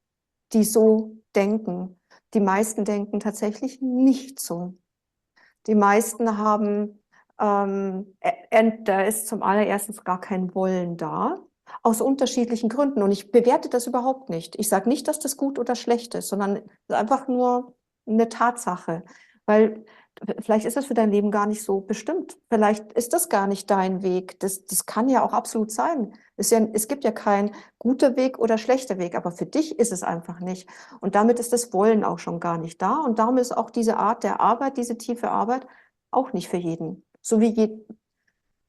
die so denken. Die meisten denken tatsächlich nicht so. Die meisten haben, da ist zum allerersten gar kein Wollen da, aus unterschiedlichen Gründen. Und ich bewerte das überhaupt nicht. Ich sage nicht, dass das gut oder schlecht ist, sondern einfach nur eine Tatsache. Weil vielleicht ist das für dein Leben gar nicht so bestimmt. Vielleicht ist das gar nicht dein Weg. Das kann ja auch absolut sein. Es gibt ja keinen guter Weg oder schlechter Weg, aber für dich ist es einfach nicht. Und damit ist das Wollen auch schon gar nicht da. Und darum ist auch diese Art der Arbeit, diese tiefe Arbeit, auch nicht für jeden. So wie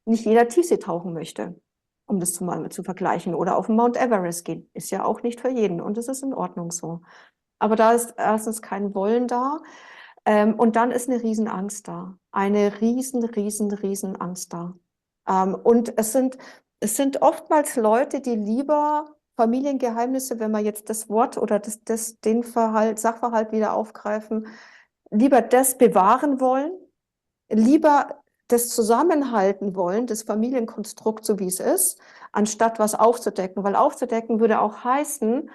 nicht jeder Tiefsee tauchen möchte, um das mal zu vergleichen. Oder auf den Mount Everest gehen, ist ja auch nicht für jeden. Und das ist in Ordnung so. Aber da ist erstens kein Wollen da. Und dann ist eine Riesenangst da. Eine riesen Angst da. Und es sind oftmals Leute, die lieber Familiengeheimnisse, wenn wir jetzt das Wort oder den Sachverhalt wieder aufgreifen, lieber das bewahren wollen, lieber das zusammenhalten wollen, das Familienkonstrukt, so wie es ist, anstatt was aufzudecken. Weil aufzudecken würde auch heißen,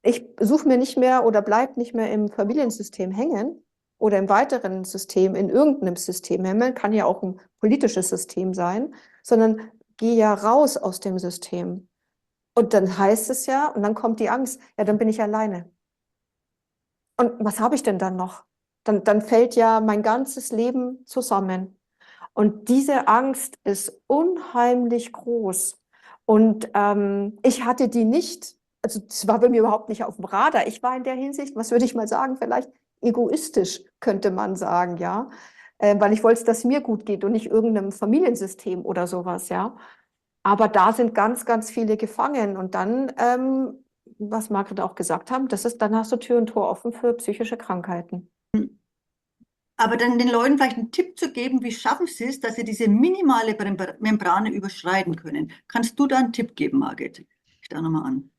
ich suche mir nicht mehr oder bleib nicht mehr im Familiensystem hängen oder im weiteren System, in irgendeinem System hängen, kann ja auch ein politisches System sein, sondern gehe ja raus aus dem System. Und dann heißt es ja, und dann kommt die Angst, ja, dann bin ich alleine. Und was habe ich denn dann noch? Dann fällt ja mein ganzes Leben zusammen. Und diese Angst ist unheimlich groß. Und ich hatte die nicht, also es war bei mir überhaupt nicht auf dem Radar. Ich war in der Hinsicht, was würde ich mal sagen, vielleicht egoistisch, könnte man sagen, ja. Weil ich wollte, dass es mir gut geht und nicht irgendeinem Familiensystem oder sowas, ja. Aber da sind ganz viele gefangen. Und dann, was Margret auch gesagt haben, dann hast du Tür und Tor offen für psychische Krankheiten. Aber dann den Leuten vielleicht einen Tipp zu geben, wie schaffen sie es, dass sie diese minimale Membrane überschreiten können. Kannst du da einen Tipp geben, Margit? Ich da nochmal an.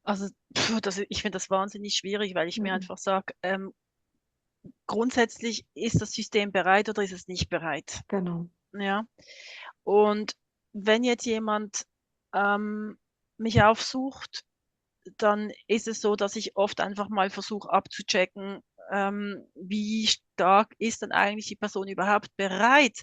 Also ich finde das wahnsinnig schwierig, weil ich mir Mhm. einfach sage, grundsätzlich ist das System bereit oder ist es nicht bereit? Genau. Ja. Und wenn jetzt jemand mich aufsucht, dann ist es so, dass ich oft einfach mal versuche abzuchecken, wie stark ist denn eigentlich die Person überhaupt bereit,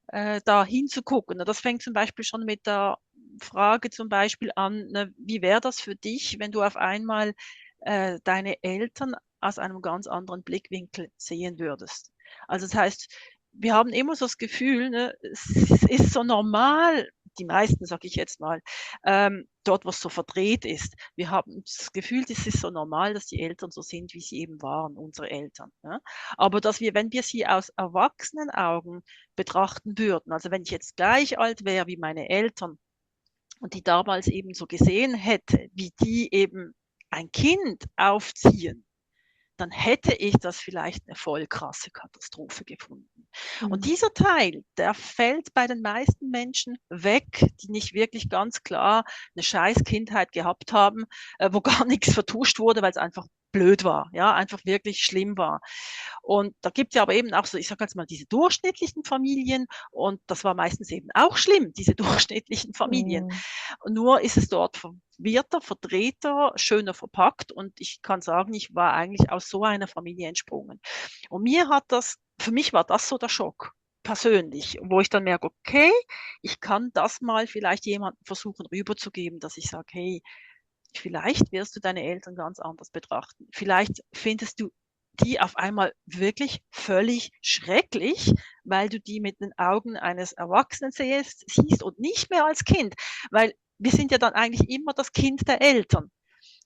da hinzugucken. Das fängt zum Beispiel schon mit der Frage zum Beispiel an, ne, wie wäre das für dich, wenn du auf einmal deine Eltern aus einem ganz anderen Blickwinkel sehen würdest? Also das heißt, wir haben immer so das Gefühl, ne, es ist so normal, die meisten, sage ich jetzt mal, dort, was so verdreht ist. Wir haben das Gefühl, das ist so normal, dass die Eltern so sind, wie sie eben waren, unsere Eltern. Ja? Aber dass wir, wenn wir sie aus erwachsenen Augen betrachten würden, also wenn ich jetzt gleich alt wäre wie meine Eltern und die damals eben so gesehen hätte, wie die eben ein Kind aufziehen, dann hätte ich das vielleicht eine voll krasse Katastrophe gefunden. Und Mhm. dieser Teil, der fällt bei den meisten Menschen weg, die nicht wirklich ganz klar eine scheiß Kindheit gehabt haben, wo gar nichts vertuscht wurde, weil es einfach blöd war, ja, einfach wirklich schlimm war. Und da gibt es ja aber eben auch so, ich sage jetzt mal, diese durchschnittlichen Familien und das war meistens eben auch schlimm, diese durchschnittlichen Familien. Mhm. Nur ist es dort verwirrter, verdrehter, schöner verpackt und ich kann sagen, ich war eigentlich aus so einer Familie entsprungen. Und für mich war das so der Schock persönlich, wo ich dann merke, okay, ich kann das mal vielleicht jemandem versuchen rüberzugeben, dass ich sage, hey, vielleicht wirst du deine Eltern ganz anders betrachten. Vielleicht findest du die auf einmal wirklich völlig schrecklich, weil du die mit den Augen eines Erwachsenen siehst und nicht mehr als Kind, weil wir sind ja dann eigentlich immer das Kind der Eltern.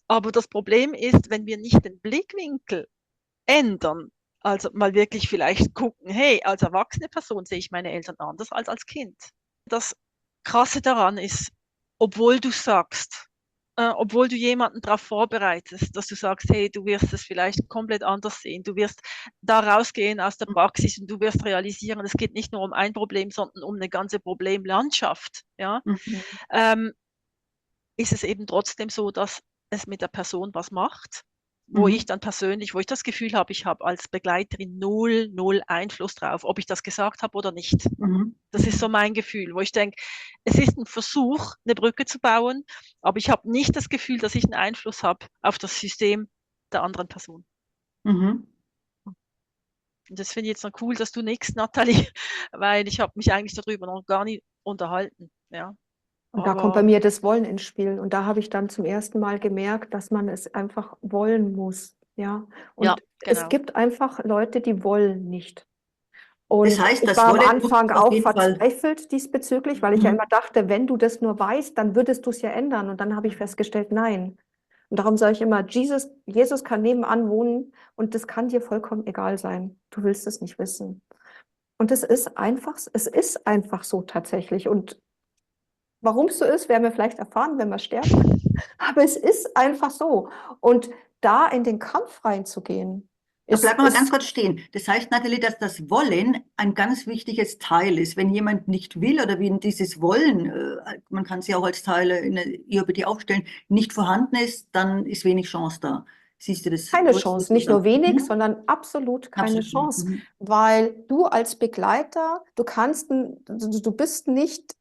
Aber das Problem ist, wenn wir nicht den Blickwinkel ändern, also mal wirklich vielleicht gucken, hey, als erwachsene Person sehe ich meine Eltern anders als Kind. Das Krasse daran ist, obwohl du sagst, obwohl du jemanden darauf vorbereitest, dass du sagst, hey, du wirst es vielleicht komplett anders sehen, du wirst da rausgehen aus der Praxis und du wirst realisieren, es geht nicht nur um ein Problem, sondern um eine ganze Problemlandschaft, ja, Mhm. ist es eben trotzdem so, dass es mit der Person was macht, wo Mhm. ich dann persönlich, wo ich das Gefühl habe, ich habe als Begleiterin null Einfluss drauf, ob ich das gesagt habe oder nicht. Mhm. Das ist so mein Gefühl, wo ich denke, es ist ein Versuch, eine Brücke zu bauen, aber ich habe nicht das Gefühl, dass ich einen Einfluss habe auf das System der anderen Person. Mhm. Und das finde ich jetzt noch cool, dass du nickst, Nathalie, weil ich habe mich eigentlich darüber noch gar nicht unterhalten. Ja, Und da kommt bei aber mir das Wollen ins Spiel. Und da habe ich dann zum ersten Mal gemerkt, dass man es einfach wollen muss. Ja. ja, Und es genau. gibt einfach Leute, die wollen nicht. Das Und heißt, ich das war am Wollen muss Anfang auf auch jeden Fall. verzweifelt diesbezüglich, weil ich ja Mhm. immer dachte, wenn du das nur weißt, dann würdest du es ja ändern. Und dann habe ich festgestellt, nein. Und darum sage ich immer, Jesus kann nebenan wohnen und das kann dir vollkommen egal sein. Du willst es nicht wissen. Und es ist einfach so tatsächlich. Und warum es so ist, werden wir vielleicht erfahren, wenn wir sterben. Aber es ist einfach so. Und da in den Kampf reinzugehen, Da bleiben wir mal ganz ist kurz stehen. Das heißt, Nathalie, dass das Wollen ein ganz wichtiges Teil ist. Wenn jemand nicht will oder wenn dieses Wollen, man kann es ja auch als Teile in der IOBT aufstellen, nicht vorhanden ist, dann ist wenig Chance da. Siehst du das? keine Würdest du Chance, so nicht nur sagen? wenig, Mhm. sondern absolut keine Absolut. Chance, Mhm. weil du als Begleiter, du bist nicht,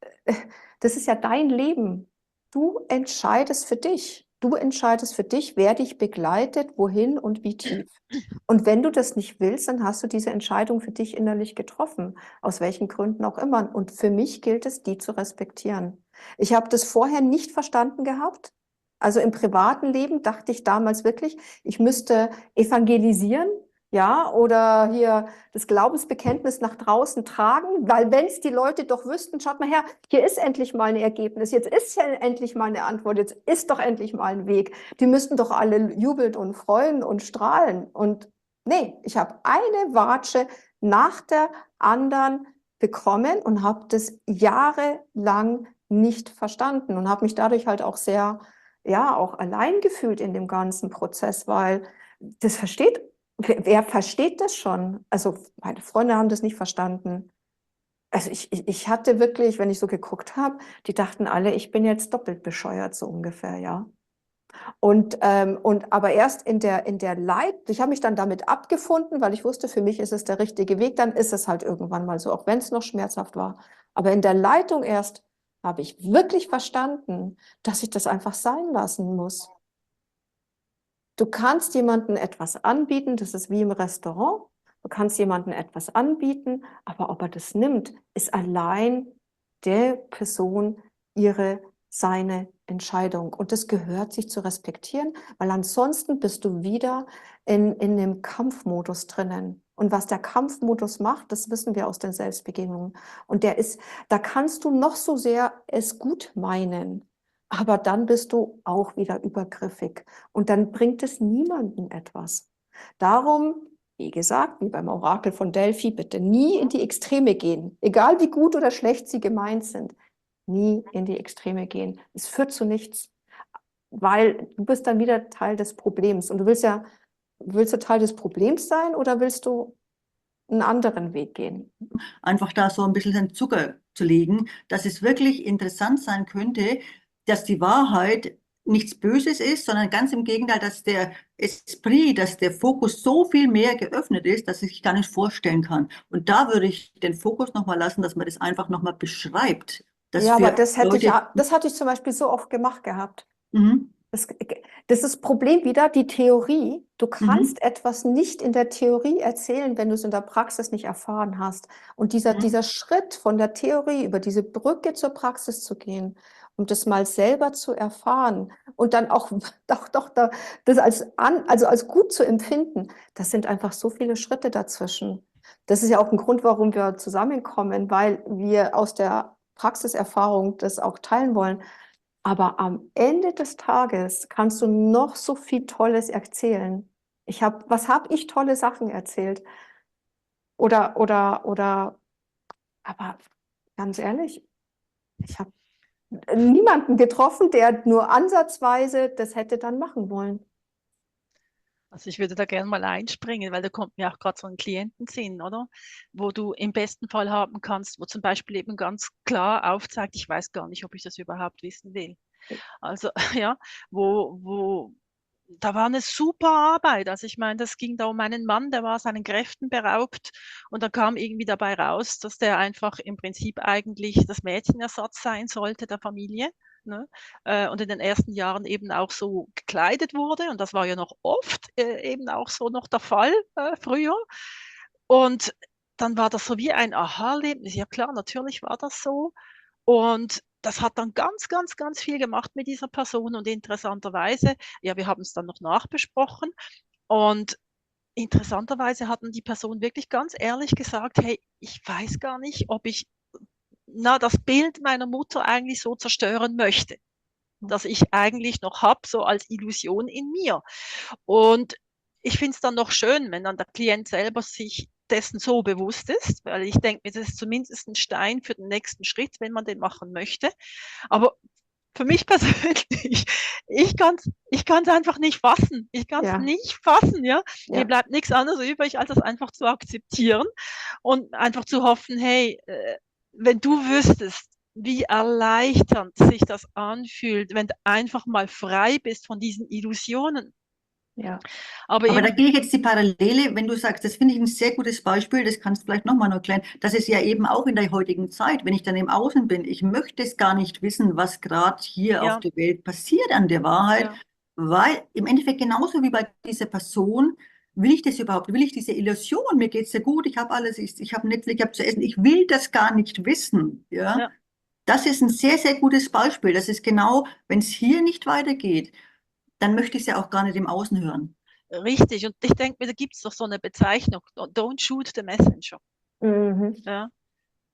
das ist ja dein Leben. Du entscheidest für dich. Du entscheidest für dich, wer dich begleitet, wohin und wie tief. Und wenn du das nicht willst, dann hast du diese Entscheidung für dich innerlich getroffen, aus welchen Gründen auch immer. Und für mich gilt es, die zu respektieren. Ich habe das vorher nicht verstanden gehabt. Also im privaten Leben dachte ich damals wirklich, ich müsste evangelisieren, ja, oder hier das Glaubensbekenntnis nach draußen tragen, weil wenn es die Leute doch wüssten, schaut mal her, hier ist endlich mal ein Ergebnis, jetzt ist ja endlich mal eine Antwort, jetzt ist doch endlich mal ein Weg. Die müssten doch alle jubeln und freuen und strahlen. Und nee, ich habe eine Watsche nach der anderen bekommen und habe das jahrelang nicht verstanden und habe mich dadurch halt auch sehr, ja, auch allein gefühlt in dem ganzen Prozess, weil das versteht, wer versteht das schon? Also meine Freunde haben das nicht verstanden. Also ich hatte wirklich, wenn ich so geguckt habe, die dachten alle, ich bin jetzt doppelt bescheuert, so ungefähr, ja. Und aber erst ich habe mich dann damit abgefunden, weil ich wusste, für mich ist es der richtige Weg, dann ist es halt irgendwann mal so, auch wenn es noch schmerzhaft war. Aber in der Leitung erst habe ich wirklich verstanden, dass ich das einfach sein lassen muss. Du kannst jemandem etwas anbieten, das ist wie im Restaurant. Du kannst jemandem etwas anbieten, aber ob er das nimmt, ist allein der Person seine Entscheidung. Und das gehört sich zu respektieren, weil ansonsten bist du wieder in dem Kampfmodus drinnen. Und was der Kampfmodus macht, das wissen wir aus den Selbstbegegnungen. Und da kannst du noch so sehr es gut meinen, aber dann bist du auch wieder übergriffig. Und dann bringt es niemandem etwas. Darum, wie gesagt, wie beim Orakel von Delphi, bitte nie in die Extreme gehen. Egal wie gut oder schlecht sie gemeint sind, nie in die Extreme gehen. Es führt zu nichts, weil du bist dann wieder Teil des Problems. Und willst du Teil des Problems sein oder willst du einen anderen Weg gehen? Einfach da so ein bisschen den Zucker zu legen, dass es wirklich interessant sein könnte, dass die Wahrheit nichts Böses ist, sondern ganz im Gegenteil, dass der Esprit, dass der Fokus so viel mehr geöffnet ist, dass ich sich gar nicht vorstellen kann. Und da würde ich den Fokus nochmal lassen, dass man das einfach nochmal beschreibt, dass Ja, aber für Leute, das hatte ich zum Beispiel so oft gemacht gehabt. mhm, Das, das ist das Problem wieder, die Theorie. Du mhm, kannst etwas nicht in der Theorie erzählen, wenn du es in der Praxis nicht erfahren hast. Und mhm, dieser Schritt von der Theorie über diese Brücke zur Praxis zu gehen, um das mal selber zu erfahren und dann auch das also als gut zu empfinden, das sind einfach so viele Schritte dazwischen. Das ist ja auch ein Grund, warum wir zusammenkommen, weil wir aus der Praxiserfahrung das auch teilen wollen. Aber am Ende des Tages kannst du noch so viel Tolles erzählen. Was habe ich tolle Sachen erzählt? Oder, aber ganz ehrlich, ich habe niemanden getroffen, der nur ansatzweise das hätte dann machen wollen. Also ich würde da gerne mal einspringen, weil da kommt mir auch gerade so ein Klientensinn, oder? Wo du im besten Fall haben kannst, wo zum Beispiel eben ganz klar aufzeigt, ich weiß gar nicht, ob ich das überhaupt wissen will. Also ja, wo da war eine super Arbeit. Also ich meine, das ging da um einen Mann, der war seinen Kräften beraubt und dann kam irgendwie dabei raus, dass der einfach im Prinzip eigentlich das Mädchenersatz sein sollte der Familie. Ne? Und in den ersten Jahren eben auch so gekleidet wurde. Und das war ja noch oft eben auch so noch der Fall früher. Und dann war das so wie ein Aha-Erlebnis. Ja klar, natürlich war das so. Und das hat dann ganz, ganz, ganz viel gemacht mit dieser Person und interessanterweise, ja, wir haben es dann noch nachbesprochen und interessanterweise hatten die Person wirklich ganz ehrlich gesagt, hey, ich weiß gar nicht, ob ich das Bild meiner Mutter eigentlich so zerstören möchte, das ich eigentlich noch habe, so als Illusion in mir. Und ich finde es dann noch schön, wenn dann der Klient selber sich dessen so bewusst ist, weil ich denke mir, das ist zumindest ein Stein für den nächsten Schritt, wenn man den machen möchte. Aber für mich persönlich, ich kann's einfach nicht fassen. Ich kann es Ja, nicht fassen, ja. Mir ja, bleibt nichts anderes übrig, als das einfach zu akzeptieren und einfach zu hoffen, hey, wenn du wüsstest, wie erleichternd sich das anfühlt, wenn du einfach mal frei bist von diesen Illusionen. ja. Aber Aber da eben, gehe ich jetzt die Parallele, wenn du sagst, das finde ich ein sehr gutes Beispiel, das kannst du vielleicht nochmal noch erklären. Das ist ja eben auch in der heutigen Zeit, wenn ich dann im Außen bin, ich möchte es gar nicht wissen, was gerade hier auf ja, der Welt passiert an der Wahrheit, ja, weil im Endeffekt genauso wie bei dieser Person, will ich das überhaupt, will ich diese Illusion, mir geht's ja gut, ich habe alles, ich habe Netflix, ich habe zu essen, ich will das gar nicht wissen, ja. ja, Das ist ein sehr, sehr gutes Beispiel. Das ist genau, wenn es hier nicht weitergeht, dann möchte ich es ja auch gar nicht im Außen hören. richtig. Und ich denke mir, da gibt es doch so eine Bezeichnung, don't shoot the messenger. Mhm. Ja.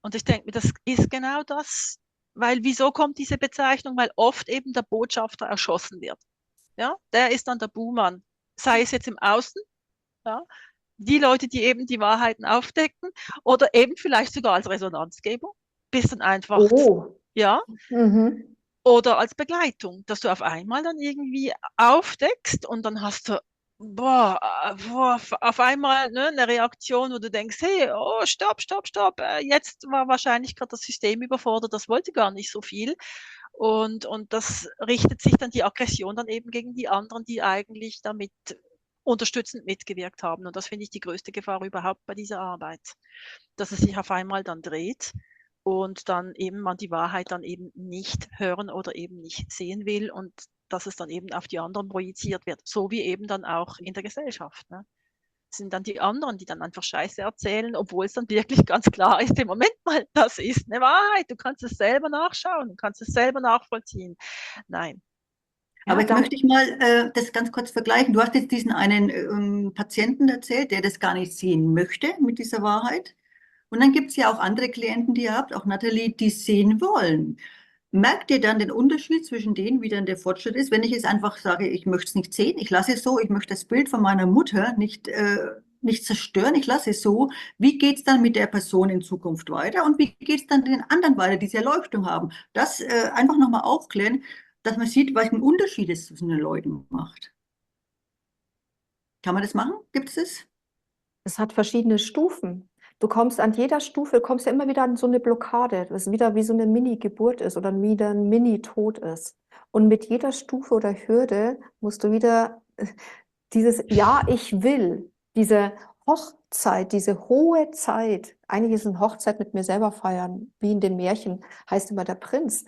Und ich denke mir, das ist genau das, weil wieso kommt diese Bezeichnung? Weil oft eben der Botschafter erschossen wird. Ja, der ist dann der Buhmann. Sei es jetzt im Außen, ja, die Leute, die eben die Wahrheiten aufdecken oder eben vielleicht sogar als Resonanzgeber, bis dann einfach, Oh. ja, Mhm. oder als Begleitung, dass du auf einmal dann irgendwie aufdeckst und dann hast du boah, boah, auf einmal ne, eine Reaktion, wo du denkst, hey, oh, stopp, stopp, stopp, jetzt war wahrscheinlich gerade das System überfordert, das wollte gar nicht so viel. Und das richtet sich dann die Aggression dann eben gegen die anderen, die eigentlich damit unterstützend mitgewirkt haben. Und das finde ich die größte Gefahr überhaupt bei dieser Arbeit, dass es sich auf einmal dann dreht und dann eben man die Wahrheit dann eben nicht hören oder eben nicht sehen will und dass es dann eben auf die anderen projiziert wird, so wie eben dann auch in der Gesellschaft. Ne? Es sind dann die anderen, die dann einfach Scheiße erzählen, obwohl es dann wirklich ganz klar ist, im Moment mal, das ist eine Wahrheit, du kannst es selber nachschauen, du kannst es selber nachvollziehen. Nein. Aber Ja, jetzt möchte ich mal das ganz kurz vergleichen. Du hast jetzt diesen einen Patienten erzählt, der das gar nicht sehen möchte mit dieser Wahrheit. Und dann gibt es ja auch andere Klienten, die ihr habt, auch Nathalie, die sehen wollen. Merkt ihr dann den Unterschied zwischen denen, wie dann der Fortschritt ist, wenn ich jetzt einfach sage, ich möchte es nicht sehen, ich lasse es so, ich möchte das Bild von meiner Mutter nicht zerstören, ich lasse es so. Wie geht es dann mit der Person in Zukunft weiter und wie geht es dann den anderen weiter, die diese Erleuchtung haben? Das einfach nochmal aufklären, dass man sieht, welchen Unterschied es zwischen den Leuten macht. Kann man das machen? Gibt es das? es hat verschiedene Stufen. Du kommst an jeder Stufe, kommst ja immer wieder an so eine Blockade, das wieder wie so eine Mini-Geburt ist oder wieder ein Mini-Tod ist. Und mit jeder Stufe oder Hürde musst du wieder dieses Ja, ich will, diese Hochzeit, diese hohe Zeit, eigentlich ist eine Hochzeit mit mir selber feiern, wie in den Märchen, heißt immer der Prinz.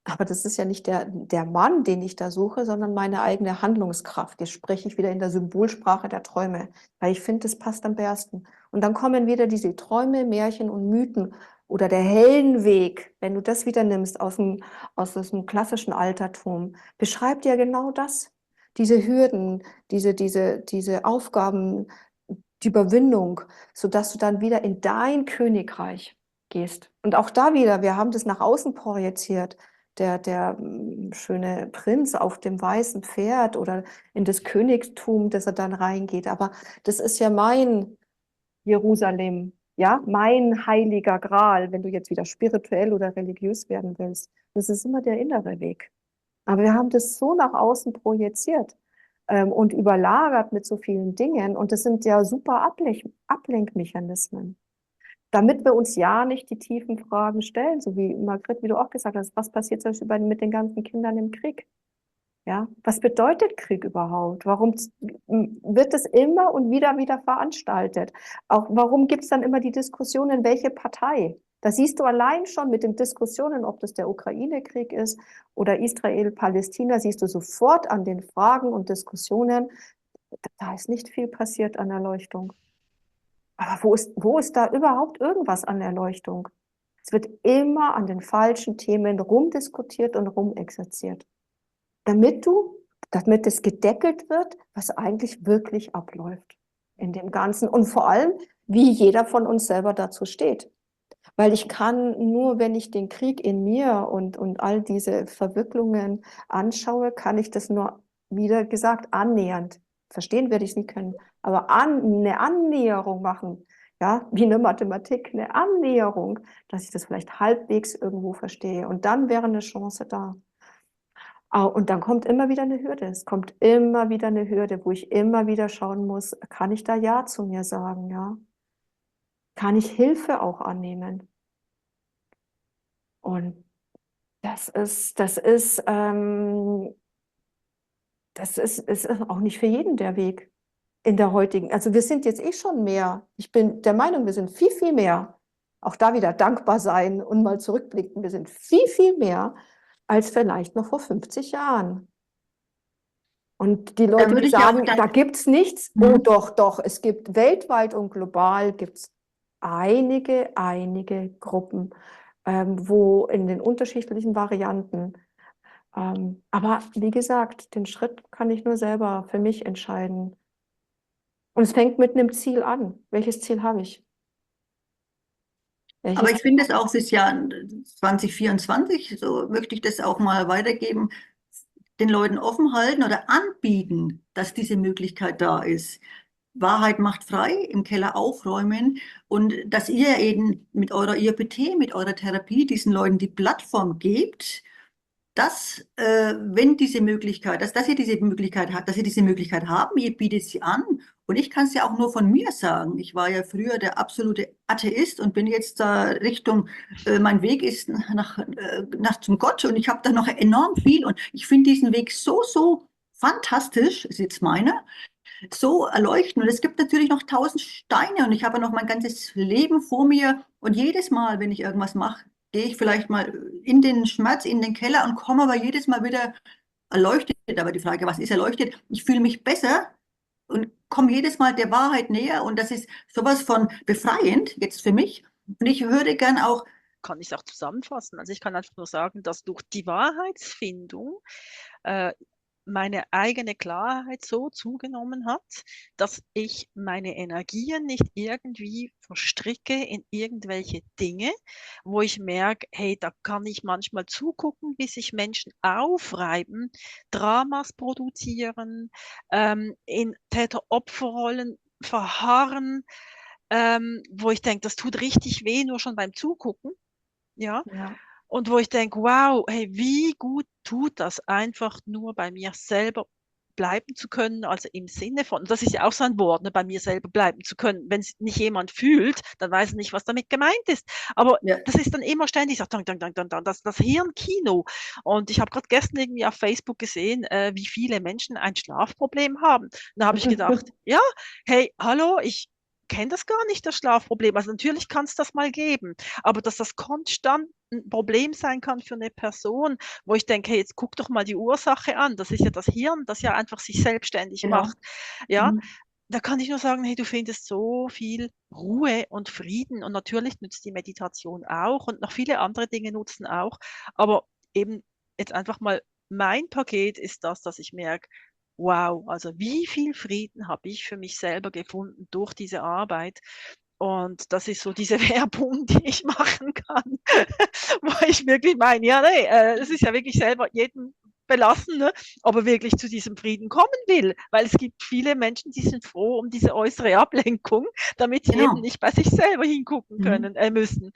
Aber das ist ja nicht der Mann, den ich da suche, sondern meine eigene Handlungskraft. Jetzt spreche ich wieder in der Symbolsprache der Träume, weil ich finde, das passt am besten. Und dann kommen wieder diese Träume, Märchen und Mythen oder der Heldenweg, wenn du das wieder nimmst aus diesem klassischen Altertum, beschreibt ja genau das. Diese Hürden, diese Aufgaben, die Überwindung, sodass du dann wieder in dein Königreich gehst. Und auch da wieder, wir haben das nach außen projiziert. der schöne Prinz auf dem weißen Pferd oder in das Königtum, das er dann reingeht. Aber das ist ja mein Jerusalem, ja, mein heiliger Gral, wenn du jetzt wieder spirituell oder religiös werden willst. Das ist immer der innere Weg. Aber wir haben das so nach außen projiziert und überlagert mit so vielen Dingen. Und das sind ja super Ablenkmechanismen, damit wir uns ja nicht die tiefen Fragen stellen, so wie Margret, wie du auch gesagt hast, was passiert zum Beispiel mit den ganzen Kindern im Krieg? Ja, was bedeutet Krieg überhaupt? Warum wird es immer und wieder veranstaltet? Auch warum gibt es dann immer die Diskussionen, welche Partei? Da siehst du allein schon mit den Diskussionen, ob das der Ukraine-Krieg ist oder Israel-Palästina, siehst du sofort an den Fragen und Diskussionen, da ist nicht viel passiert an Erleuchtung. Aber wo ist da überhaupt irgendwas an Erleuchtung? Es wird immer an den falschen Themen rumdiskutiert und rumexerziert, damit es gedeckelt wird, was eigentlich wirklich abläuft in dem Ganzen und vor allem, wie jeder von uns selber dazu steht. Weil ich kann nur, wenn ich den Krieg in mir und all diese Verwicklungen anschaue, kann ich das nur, wieder gesagt, annähernd. Verstehen werde ich es nie können, aber eine Annäherung machen, ja, wie eine Mathematik, eine Annäherung, dass ich das vielleicht halbwegs irgendwo verstehe. Und dann wäre eine Chance da. Und dann kommt immer wieder eine Hürde. Es kommt immer wieder eine Hürde, wo ich immer wieder schauen muss, kann ich da Ja zu mir sagen, ja? Kann ich Hilfe auch annehmen? Und ist auch nicht für jeden der Weg in der heutigen. Also wir sind jetzt eh schon mehr. Ich bin der Meinung, wir sind viel mehr. Auch da wieder dankbar sein und mal zurückblicken. Wir sind viel mehr als vielleicht noch vor 50 Jahren. Und die Da Leute, die würde ich auch sagen, da gibt es nichts, oh doch, es gibt weltweit und global gibt's einige Gruppen, wo in den unterschiedlichen Varianten. Aber wie gesagt, den Schritt kann ich nur selber für mich entscheiden. Und es fängt mit einem Ziel an. Welches Ziel habe ich? Aber Welches ich finde es auch fürs Jahr 2024, so möchte ich das auch mal weitergeben, den Leuten offen halten oder anbieten, dass diese Möglichkeit da ist. Wahrheit macht frei, im Keller aufräumen und dass ihr eben mit eurer IOPT, mit eurer Therapie diesen Leuten die Plattform gebt, dass, wenn diese Möglichkeit, dass ihr diese Möglichkeit habt, dass ihr diese Möglichkeit haben, ihr bietet sie an. Und ich kann es ja auch nur von mir sagen. Ich war ja früher der absolute Atheist und bin jetzt da Richtung, mein Weg ist nach zum Gott und ich habe da noch enorm viel und ich finde diesen Weg so fantastisch, ist jetzt meiner, so erleuchten. Und es gibt natürlich noch 1000 Steine und ich habe noch mein ganzes Leben vor mir. Und jedes Mal, wenn ich irgendwas mache, gehe ich vielleicht mal in den Schmerz, in den Keller und komme aber jedes Mal wieder erleuchtet. Aber die Frage, was ist erleuchtet? Ich fühle mich besser und komme jedes Mal der Wahrheit näher. Und das ist sowas von befreiend jetzt für mich. Und ich würde gern auch, Kann ich es auch zusammenfassen. Also ich kann einfach nur sagen, dass durch die Wahrheitsfindung äh, meine eigene Klarheit so zugenommen hat, dass ich meine Energien nicht irgendwie verstricke in irgendwelche Dinge, wo ich merke, hey, da kann ich manchmal zugucken, wie sich Menschen aufreiben, Dramas produzieren, in Täter-Opfer-Rollen verharren, wo ich denke, das tut richtig weh, nur schon beim Zugucken. Ja, ja, und wo ich denke, wow, hey, wie gut tut das einfach nur bei mir selber bleiben zu können, also im Sinne von, das ist ja auch so ein Wort, ne, bei mir selber bleiben zu können. Wenn es nicht jemand fühlt, dann weiß er nicht, was damit gemeint ist. Aber ja, das ist dann immer ständig so, das Hirnkino. Und ich habe gerade gestern irgendwie auf Facebook gesehen, wie viele Menschen ein Schlafproblem haben. Und da habe ich gedacht, ja, hey, hallo, ich kenne das gar nicht, das Schlafproblem. Also natürlich kann es das mal geben, aber dass das konstant ein Problem sein kann für eine Person, wo ich denke, hey, jetzt guck doch mal die Ursache an. Das ist ja das Hirn, das ja einfach sich selbstständig genau. macht. Ja, Mhm. da kann ich nur sagen, hey, du findest so viel Ruhe und Frieden und natürlich nützt die Meditation auch und noch viele andere Dinge nutzen auch. Aber eben jetzt einfach mal mein Paket ist das, dass ich merke, wow, also wie viel Frieden habe ich für mich selber gefunden durch diese Arbeit. Und das ist so diese Werbung, die ich machen kann, wo ich wirklich meine, ja, nee, es ist ja wirklich selber jedem belassen, ne, ob er wirklich zu diesem Frieden kommen will, weil es gibt viele Menschen, die sind froh um diese äußere Ablenkung, damit sie eben Genau. nicht bei sich selber hingucken Mhm. müssen.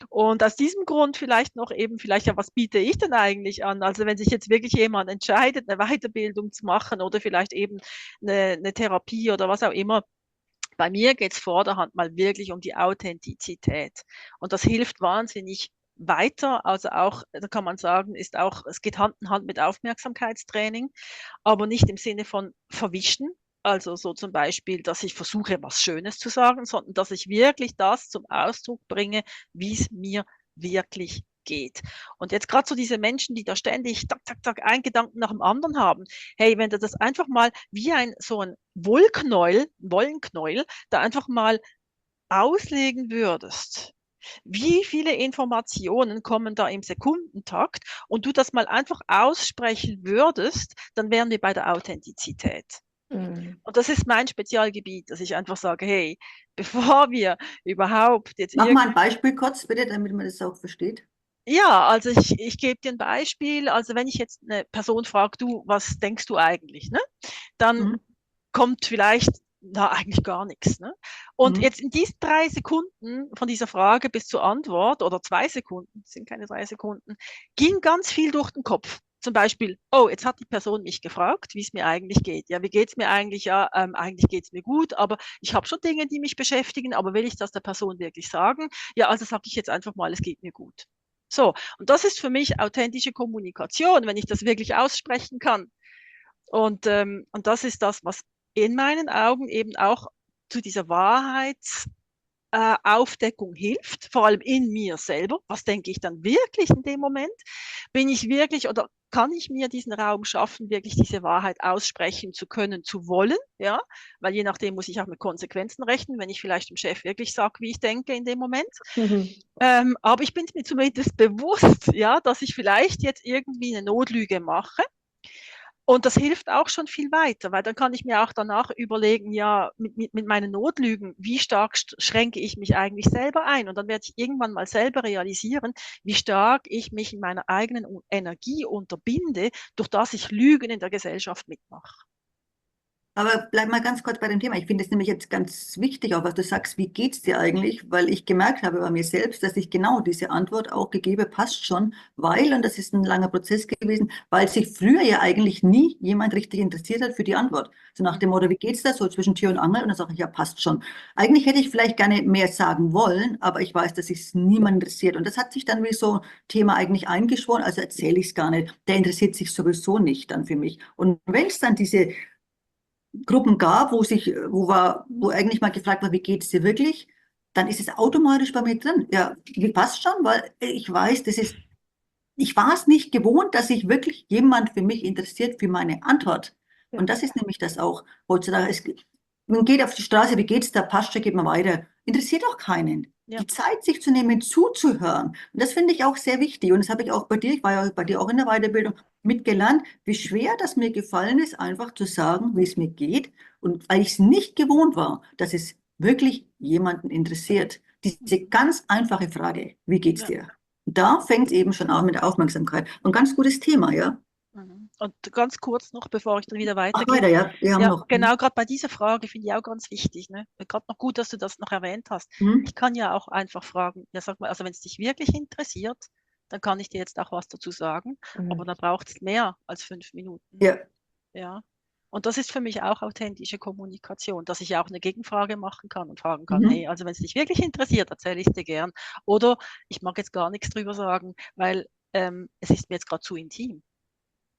Und aus diesem Grund vielleicht noch eben, vielleicht ja, was biete ich denn eigentlich an? Also wenn sich jetzt wirklich jemand entscheidet, eine Weiterbildung zu machen oder vielleicht eben eine Therapie oder was auch immer, bei mir geht es vorderhand mal wirklich um die Authentizität. Und das hilft wahnsinnig weiter. Also auch, da kann man sagen, ist auch, es geht Hand in Hand mit Aufmerksamkeitstraining, aber nicht im Sinne von verwischen. Also so zum Beispiel, dass ich versuche, was Schönes zu sagen, sondern dass ich wirklich das zum Ausdruck bringe, wie es mir wirklich geht. Und jetzt gerade so diese Menschen, die da ständig tak, tak, tak, einen Gedanken nach dem anderen haben. Hey, wenn du das einfach mal wie so ein Wollenknäuel, da einfach mal auslegen würdest. Wie viele Informationen kommen da im Sekundentakt und du das mal einfach aussprechen würdest, dann wären wir bei der Authentizität. Mhm. Und das ist mein Spezialgebiet, dass ich einfach sage, hey, bevor wir überhaupt jetzt Mach mal ein Beispiel kurz, bitte, damit man das auch versteht. ja, also ich gebe dir ein Beispiel. Also wenn ich jetzt eine Person frage, du, was denkst du eigentlich, ne? Dann Mhm. kommt vielleicht, na, eigentlich gar nichts, ne? Und Mhm. jetzt in diesen 3 Sekunden von dieser Frage bis zur Antwort oder 2 Sekunden, das sind keine 3 Sekunden, ging ganz viel durch den Kopf. Zum Beispiel, oh, jetzt hat die Person mich gefragt, wie es mir eigentlich geht. Ja, wie geht's mir eigentlich? Ja, eigentlich geht's mir gut, aber ich habe schon Dinge, die mich beschäftigen, aber will ich das der Person wirklich sagen? Ja, also sage ich jetzt einfach mal, es geht mir gut. So, und das ist für mich authentische Kommunikation, wenn ich das wirklich aussprechen kann. Und das ist das, was in meinen Augen eben auch zu dieser Wahrheitsaufdeckung Aufdeckung hilft, vor allem in mir selber. Was denke ich dann wirklich in dem Moment? Bin ich wirklich oder kann ich mir diesen Raum schaffen, wirklich diese Wahrheit aussprechen zu können, zu wollen? Ja, weil je nachdem muss ich auch mit Konsequenzen rechnen, wenn ich vielleicht dem Chef wirklich sage, wie ich denke in dem Moment. Mhm. Aber ich bin mir zumindest bewusst, ja, dass ich vielleicht jetzt irgendwie eine Notlüge mache. Und das hilft auch schon viel weiter, weil dann kann ich mir auch danach überlegen, ja, mit meinen Notlügen, wie stark schränke ich mich eigentlich selber ein? Und dann werde ich irgendwann mal selber realisieren, wie stark ich mich in meiner eigenen Energie unterbinde, durch das ich Lügen in der Gesellschaft mitmache. Aber bleib mal ganz kurz bei dem Thema. Ich finde es nämlich jetzt ganz wichtig, auch was du sagst, wie geht's dir eigentlich? Weil ich gemerkt habe bei mir selbst, dass ich genau diese Antwort auch gegeben, passt schon, weil, und das ist ein langer Prozess gewesen, weil sich früher ja eigentlich nie jemand richtig interessiert hat für die Antwort. So nach dem Motto, wie geht's da? So zwischen Tür und Angel. Und dann sage ich, ja, passt schon. Eigentlich hätte ich vielleicht gerne mehr sagen wollen, aber ich weiß, dass es niemand interessiert. Und das hat sich dann wie so Thema eigentlich eingeschworen, also erzähle ich es gar nicht. Der interessiert sich sowieso nicht dann für mich. Und wenn es dann diese Gruppen gab, wo eigentlich mal gefragt war, wie geht es dir wirklich, dann ist es automatisch bei mir drin. Ja, wie passt schon, weil ich weiß, ich war es nicht gewohnt, dass sich wirklich jemand für mich interessiert, für meine Antwort. Ja. Und das ist nämlich das auch heutzutage. Man geht auf die Straße, wie geht's da, passt schon, geht man weiter. Interessiert auch keinen. Ja. Die Zeit, sich zu nehmen, zuzuhören. Und das finde ich auch sehr wichtig. Und das habe ich auch bei dir, ich war ja bei dir auch in der Weiterbildung, mitgelernt, wie schwer das mir gefallen ist, einfach zu sagen, wie es mir geht. Und weil ich es nicht gewohnt war, dass es wirklich jemanden interessiert. Diese ganz einfache Frage, wie geht's Ja. dir? Da fängt es eben schon an mit der Aufmerksamkeit. Und ganz gutes Thema, ja. Mhm. Und ganz kurz noch, bevor ich dann wieder Ach, weitergehe. weiter, ja. Wir haben Ja, noch. genau, gerade bei dieser Frage finde ich auch ganz wichtig, ne? Gerade noch gut, dass du das noch erwähnt hast. Mhm. Ich kann ja auch einfach fragen, ja, sag mal, also wenn es dich wirklich interessiert, dann kann ich dir jetzt auch was dazu sagen, aber Mhm. da braucht es mehr als 5 Minuten. Ja. Ja. Und das ist für mich auch authentische Kommunikation, dass ich auch eine Gegenfrage machen kann und fragen kann, Mhm. hey, also wenn es dich wirklich interessiert, erzähle ich es dir gern. Oder ich mag jetzt gar nichts drüber sagen, weil es ist mir jetzt gerade zu intim.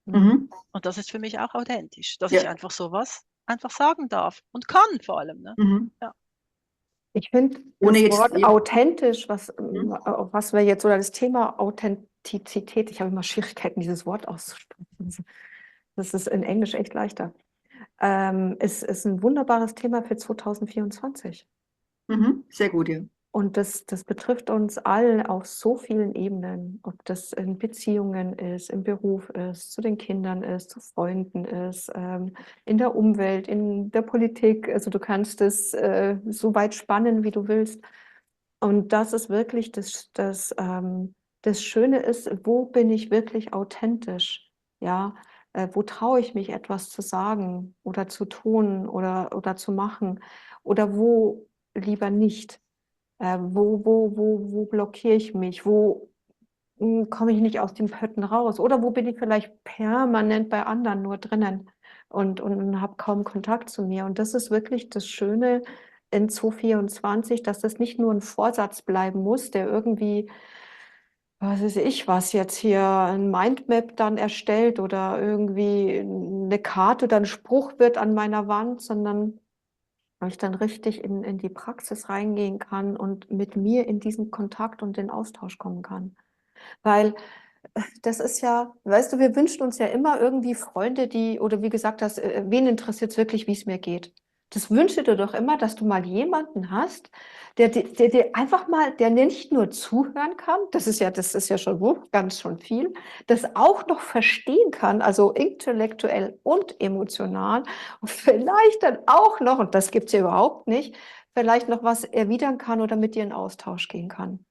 Mhm. Mhm. Und das ist für mich auch authentisch, dass ich Ja. einfach sowas einfach sagen darf und kann vor allem, ne? Mhm. Ja. Ich finde Ohne das jetzt. Wort authentisch, Mhm. auf was wir jetzt, oder das Thema Authentizität, ich habe immer Schwierigkeiten, dieses Wort auszusprechen. Das ist in Englisch echt leichter. Ist ein wunderbares Thema für 2024. Mhm. Sehr gut, ja. Und das betrifft uns alle auf so vielen Ebenen, ob das in Beziehungen ist, im Beruf ist, zu den Kindern ist, zu Freunden ist, in der Umwelt, in der Politik. Also du kannst es so weit spannen, wie du willst. Und das ist wirklich das Schöne ist, wo bin ich wirklich authentisch? Ja, wo traue ich mich, etwas zu sagen oder zu tun oder zu machen? Oder wo lieber nicht? Wo blockiere ich mich? Wo komme ich nicht aus den Pötten raus? Oder wo bin ich vielleicht permanent bei anderen nur drinnen und habe kaum Kontakt zu mir? Und das ist wirklich das Schöne in 2024, dass das nicht nur ein Vorsatz bleiben muss, der irgendwie, was weiß ich, was jetzt hier ein Mindmap dann erstellt oder irgendwie eine Karte oder ein Spruch wird an meiner Wand, sondern weil ich dann richtig in die Praxis reingehen kann und mit mir in diesen Kontakt und den Austausch kommen kann. Weil das ist ja, weißt du, wir wünschen uns ja immer irgendwie Freunde, die, oder wie gesagt hast, wen interessiert es wirklich, wie es mir geht? Das wünschst du doch immer, dass du mal jemanden hast, der dir einfach mal, der nicht nur zuhören kann, das ist ja schon ganz schon viel, das auch noch verstehen kann, also intellektuell und emotional und vielleicht dann auch noch, und das gibt's ja überhaupt nicht, vielleicht noch was erwidern kann oder mit dir in Austausch gehen kann.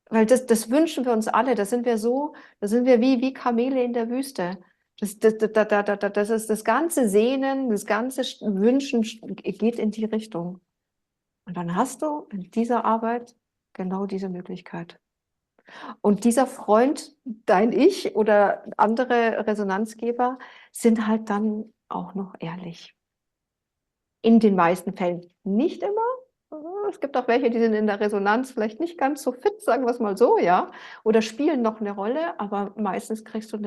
Weil das wünschen wir uns alle. Da sind wir wie Kamele in der Wüste. Das ist das ganze Sehnen, das ganze Wünschen geht in die Richtung. Und dann hast du in dieser Arbeit genau diese Möglichkeit. Und dieser Freund, dein Ich oder andere Resonanzgeber, sind halt dann auch noch ehrlich. In den meisten Fällen nicht immer. Es gibt auch welche, die sind in der Resonanz vielleicht nicht ganz so fit, sagen wir es mal so, ja, oder spielen noch eine Rolle, aber meistens kriegst du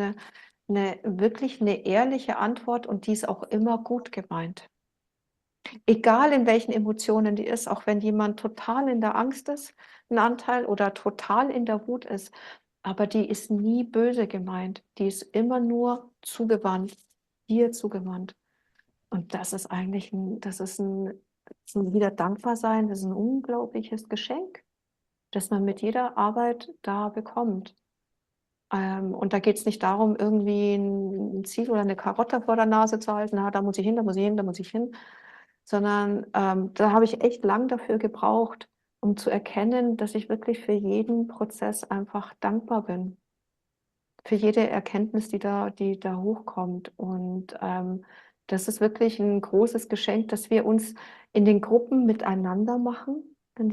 wirklich eine ehrliche Antwort und die ist auch immer gut gemeint. Egal in welchen Emotionen die ist, auch wenn jemand total in der Angst ist, ein Anteil, oder total in der Wut ist, aber die ist nie böse gemeint. Die ist immer nur zugewandt, dir zugewandt. Und das ist eigentlich wieder dankbar sein, das ist ein unglaubliches Geschenk, das man mit jeder Arbeit da bekommt. Und da geht es nicht darum, irgendwie ein Ziel oder eine Karotte vor der Nase zu halten, da muss ich hin, da muss ich hin, da muss ich hin, sondern da habe ich echt lang dafür gebraucht, um zu erkennen, dass ich wirklich für jeden Prozess einfach dankbar bin. Für jede Erkenntnis, die da hochkommt. Und das ist wirklich ein großes Geschenk, dass wir uns in den Gruppen miteinander machen, in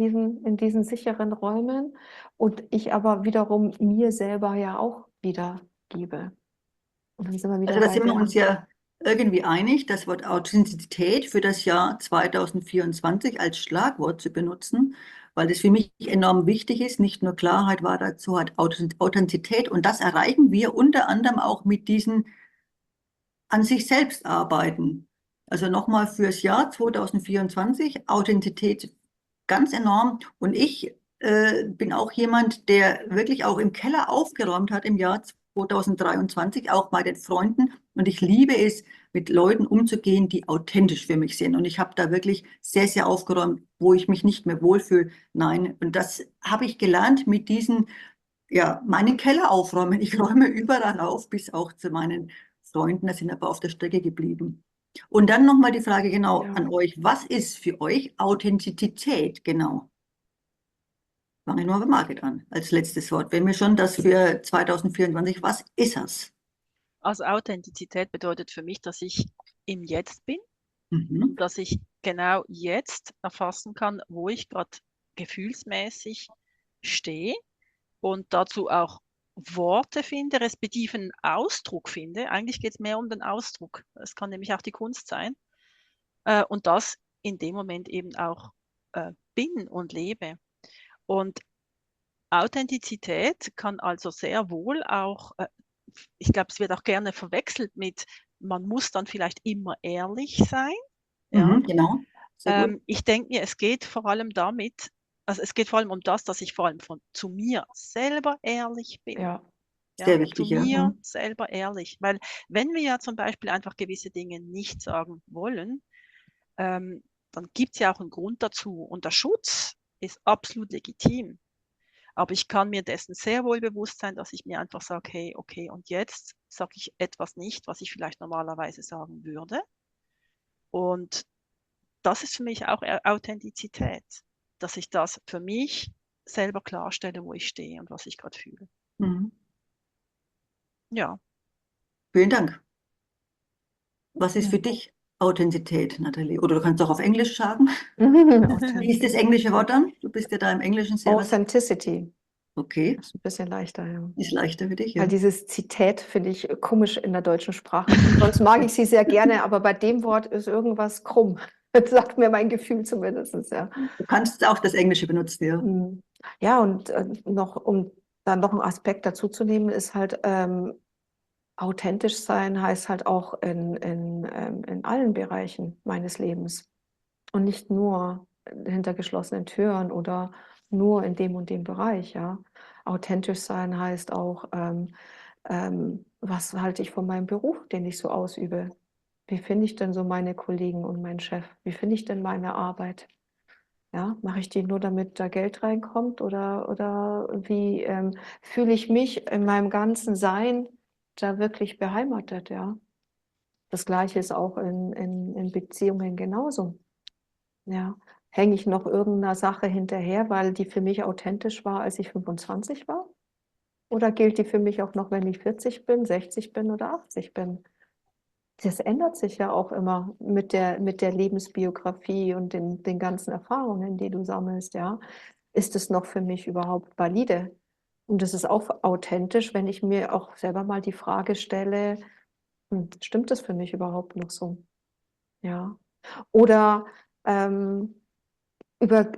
diesen sicheren Räumen. Und ich aber wiederum mir selber ja auch wieder gebe. Und dann sind wir wieder Also da bei sind wir der, uns ja irgendwie einig, das Wort Authentizität für das Jahr 2024 als Schlagwort zu benutzen, weil das für mich enorm wichtig ist. Nicht nur Klarheit war dazu, hat Authentizität. Und das erreichen wir unter anderem auch mit diesen an sich selbst arbeiten. Also nochmal fürs Jahr 2024, Authentizität ganz enorm. Und ich bin auch jemand, der wirklich auch im Keller aufgeräumt hat im Jahr 2023, auch bei den Freunden. Und ich liebe es, mit Leuten umzugehen, die authentisch für mich sind. Und ich habe da wirklich sehr, sehr aufgeräumt, wo ich mich nicht mehr wohlfühle. Nein, und das habe ich gelernt mit diesen, ja, meinen Keller aufräumen. Ich räume überall auf, bis auch zu meinen Freunden. Da sind aber auf der Strecke geblieben. Und dann nochmal die Frage genau ja. an euch. Was ist für euch Authentizität genau? Fange ich nur bei Margit an, als letztes Wort. Wenn wir schon das für 2024, was ist das? Also Authentizität bedeutet für mich, dass ich im Jetzt bin Mhm. und dass ich genau jetzt erfassen kann, wo ich gerade gefühlsmäßig stehe und dazu auch Worte finde, respektive einen Ausdruck finde. Eigentlich geht es mehr um den Ausdruck. Es kann nämlich auch die Kunst sein. Und das in dem Moment eben auch bin und lebe. Und Authentizität kann also sehr wohl auch, ich glaube, es wird auch gerne verwechselt mit, man muss dann vielleicht immer ehrlich sein. Ja. Mhm, genau. Sehr gut. Ich denke mir, es geht vor allem damit, also es geht vor allem um das, dass ich vor allem zu mir selber ehrlich bin. Ja, Ja, Sehr zu wichtig, ja. mir Mhm. selber ehrlich. Weil wenn wir ja zum Beispiel einfach gewisse Dinge nicht sagen wollen, dann gibt es ja auch einen Grund dazu. Und der Schutz ist absolut legitim. Aber ich kann mir dessen sehr wohl bewusst sein, dass ich mir einfach sage, hey, okay, und jetzt sage ich etwas nicht, was ich vielleicht normalerweise sagen würde. Und das ist für mich auch Authentizität, dass ich das für mich selber klarstelle, wo ich stehe und was ich gerade fühle. Mhm. Ja. Vielen Dank. Was ist Ja. für dich Authentizität, Nathalie? Oder du kannst auch auf Englisch sagen. Wie ist das englische Wort dann? Du bist ja da im Englischen sehr was. Authenticity. Okay, Das ist ein bisschen leichter, ja. ist leichter für dich, Weil ja. dieses Zität finde ich komisch in der deutschen Sprache. Sonst mag ich sie sehr gerne, aber bei dem Wort ist irgendwas krumm. Das sagt mir mein Gefühl zumindest, ja. Du kannst auch das Englische benutzen, ja. Ja, und noch, um dann noch einen Aspekt dazu zu nehmen, ist halt, authentisch sein heißt halt auch in allen Bereichen meines Lebens und nicht nur hinter geschlossenen Türen oder nur in dem und dem Bereich, ja. Authentisch sein heißt auch, was halte ich von meinem Beruf, den ich so ausübe? Wie finde ich denn so meine Kollegen und meinen Chef? Wie finde ich denn meine Arbeit? Ja, mache ich die nur, damit da Geld reinkommt oder wie, fühle ich mich in meinem ganzen Sein da wirklich beheimatet, ja? Das Gleiche ist auch in Beziehungen genauso, ja. Hänge ich noch irgendeiner Sache hinterher, weil die für mich authentisch war, als ich 25 war? Oder gilt die für mich auch noch, wenn ich 40 bin, 60 bin oder 80 bin? Das ändert sich ja auch immer mit der Lebensbiografie und den ganzen Erfahrungen, die du sammelst, ja. Ist es noch für mich überhaupt valide? Und das ist auch authentisch, wenn ich mir auch selber mal die Frage stelle: Stimmt das für mich überhaupt noch so? Ja. Oder, ähm, über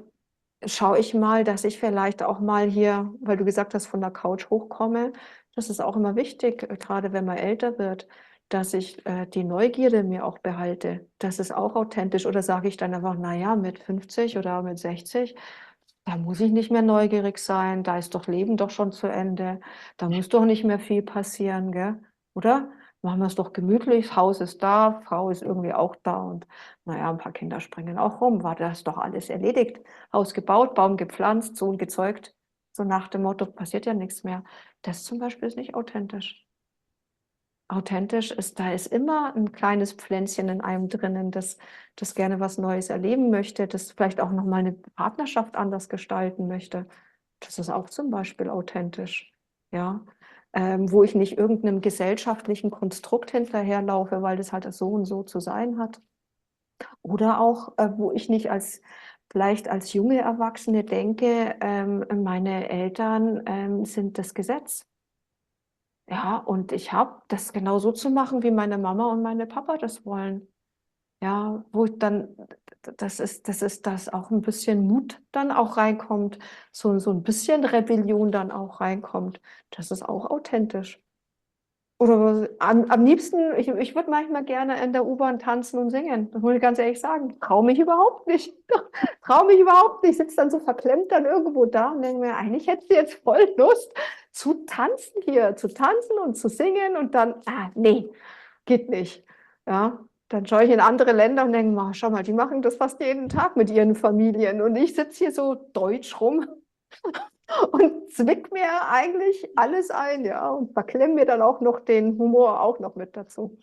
schaue ich mal, dass ich vielleicht auch mal hier, weil du gesagt hast, von der Couch hochkomme. Das ist auch immer wichtig, grade wenn man älter wird, dass ich, die Neugierde mir auch behalte. Das ist auch authentisch. Oder sage ich dann einfach: „Na ja, mit 50 oder mit 60, da muss ich nicht mehr neugierig sein, da ist doch Leben doch schon zu Ende. Da muss doch nicht mehr viel passieren, gell? Oder? Machen wir es doch gemütlich, das Haus ist da, Frau ist irgendwie auch da und na ja, 'n paar Kinder springen auch rum. War das doch alles erledigt. Haus gebaut, Baum gepflanzt, Sohn gezeugt.“ So nach dem Motto: „Passiert ja nichts mehr.“ Das zum Beispiel ist nicht authentisch. Authentisch ist, da ist immer ein kleines Pflänzchen in einem drinnen, das gerne was Neues erleben möchte, das vielleicht auch noch mal 'ne Partnerschaft anders gestalten möchte. Das ist auch zum Beispiel authentisch, ja? Wo ich nicht irgendeinem gesellschaftlichen Konstrukt hinterherlaufe, weil das halt so und so zu sein hat. Oder auch, wo ich nicht vielleicht als junge Erwachsene denke, meine Eltern, sind das Gesetz. Ja, und ich habe das genau so zu machen, wie meine Mama und meine Papa das wollen. Ja, wo ich dann dass auch ein bisschen Mut dann auch reinkommt, so ein bisschen Rebellion dann auch reinkommt. Das ist auch authentisch. Oder am liebsten, ich würde manchmal gerne in der U-Bahn tanzen und singen. Das muss ich ganz ehrlich sagen. Traue mich überhaupt nicht. Traue mich überhaupt nicht. Sitze dann so verklemmt dann irgendwo da und denke mir: „Eigentlich hättest du jetzt voll Lust zu tanzen hier, zu tanzen und zu singen“ und dann: ne, geht nicht.“ Ja, dann schaue ich in andere Länder und denke: „Ma, schau mal, die machen das fast jeden Tag mit ihren Familien und ich sitze hier so deutsch rum und zwick mir eigentlich alles ein, ja, und verklemme mir dann auch noch den Humor auch noch mit dazu.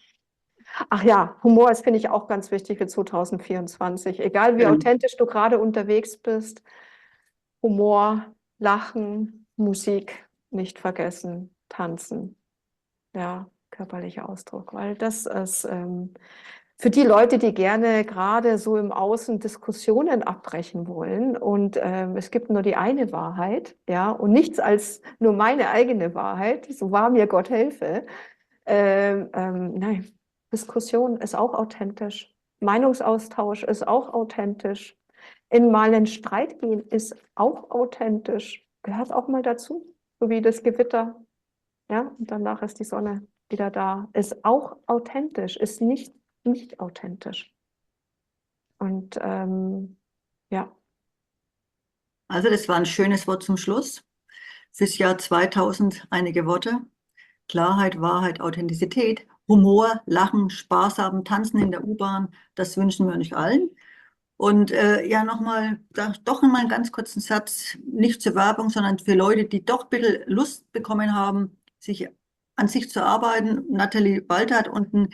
Ach ja, Humor ist, finde ich, auch ganz wichtig für 2024. Egal wie Schön. authentisch du gerade unterwegs bist, Humor, Lachen, Musik nicht vergessen, tanzen, ja, körperlicher Ausdruck, weil das ist, für die Leute, die gerne gerade so im Außen Diskussionen abbrechen wollen und, es gibt nur die eine Wahrheit, ja, und nichts als nur meine eigene Wahrheit, so wahr mir Gott helfe. Nein, Diskussion ist auch authentisch. Meinungsaustausch ist auch authentisch. In mal 'nen Streit gehen ist auch authentisch, gehört auch mal dazu, so wie das Gewitter, ja, und danach ist die Sonne wieder da. Ist auch authentisch, ist nicht authentisch. Und, ja. Also, das war ein schönes Wort zum Schluss. Fürs Jahr 2000 einige Worte. Klarheit, Wahrheit, Authentizität, Humor, Lachen, Spaß haben, Tanzen in der U-Bahn. Das wünschen wir euch allen. Und ja, nochmal, doch nochmal einen ganz kurzen Satz, nicht zur Werbung, sondern für Leute, die doch ein bisschen Lust bekommen haben, sich an sich zu arbeiten. Nathalie Balter hat unten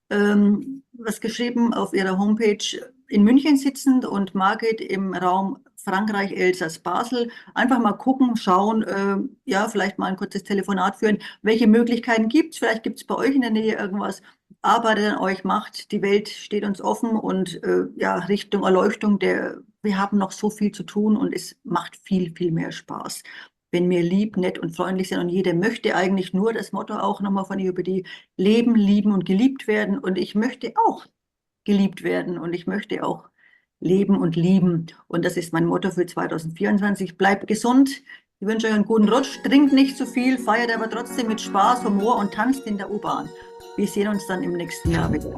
was geschrieben auf ihrer Homepage, in München sitzend und Margit im Raum Frankreich, Elsass, Basel. Einfach mal gucken, schauen, ja, vielleicht mal ein kurzes Telefonat führen. Welche Möglichkeiten gibt es? Vielleicht gibt es bei euch in der Nähe irgendwas. Arbeitet an euch, macht, die Welt steht uns offen und ja, Richtung Erleuchtung, wir haben noch so viel zu tun und es macht viel, viel mehr Spaß. Wenn wir lieb, nett und freundlich sind und jeder möchte eigentlich nur das Motto auch nochmal von die leben, lieben und geliebt werden und ich möchte auch geliebt werden und ich möchte auch leben und lieben und das ist mein Motto für 2024. Bleibt gesund, ich wünsche euch einen guten Rutsch, trinkt nicht zu viel, feiert aber trotzdem mit Spaß, Humor und tanzt in der U-Bahn. Wir sehen uns dann im nächsten Jahr wieder.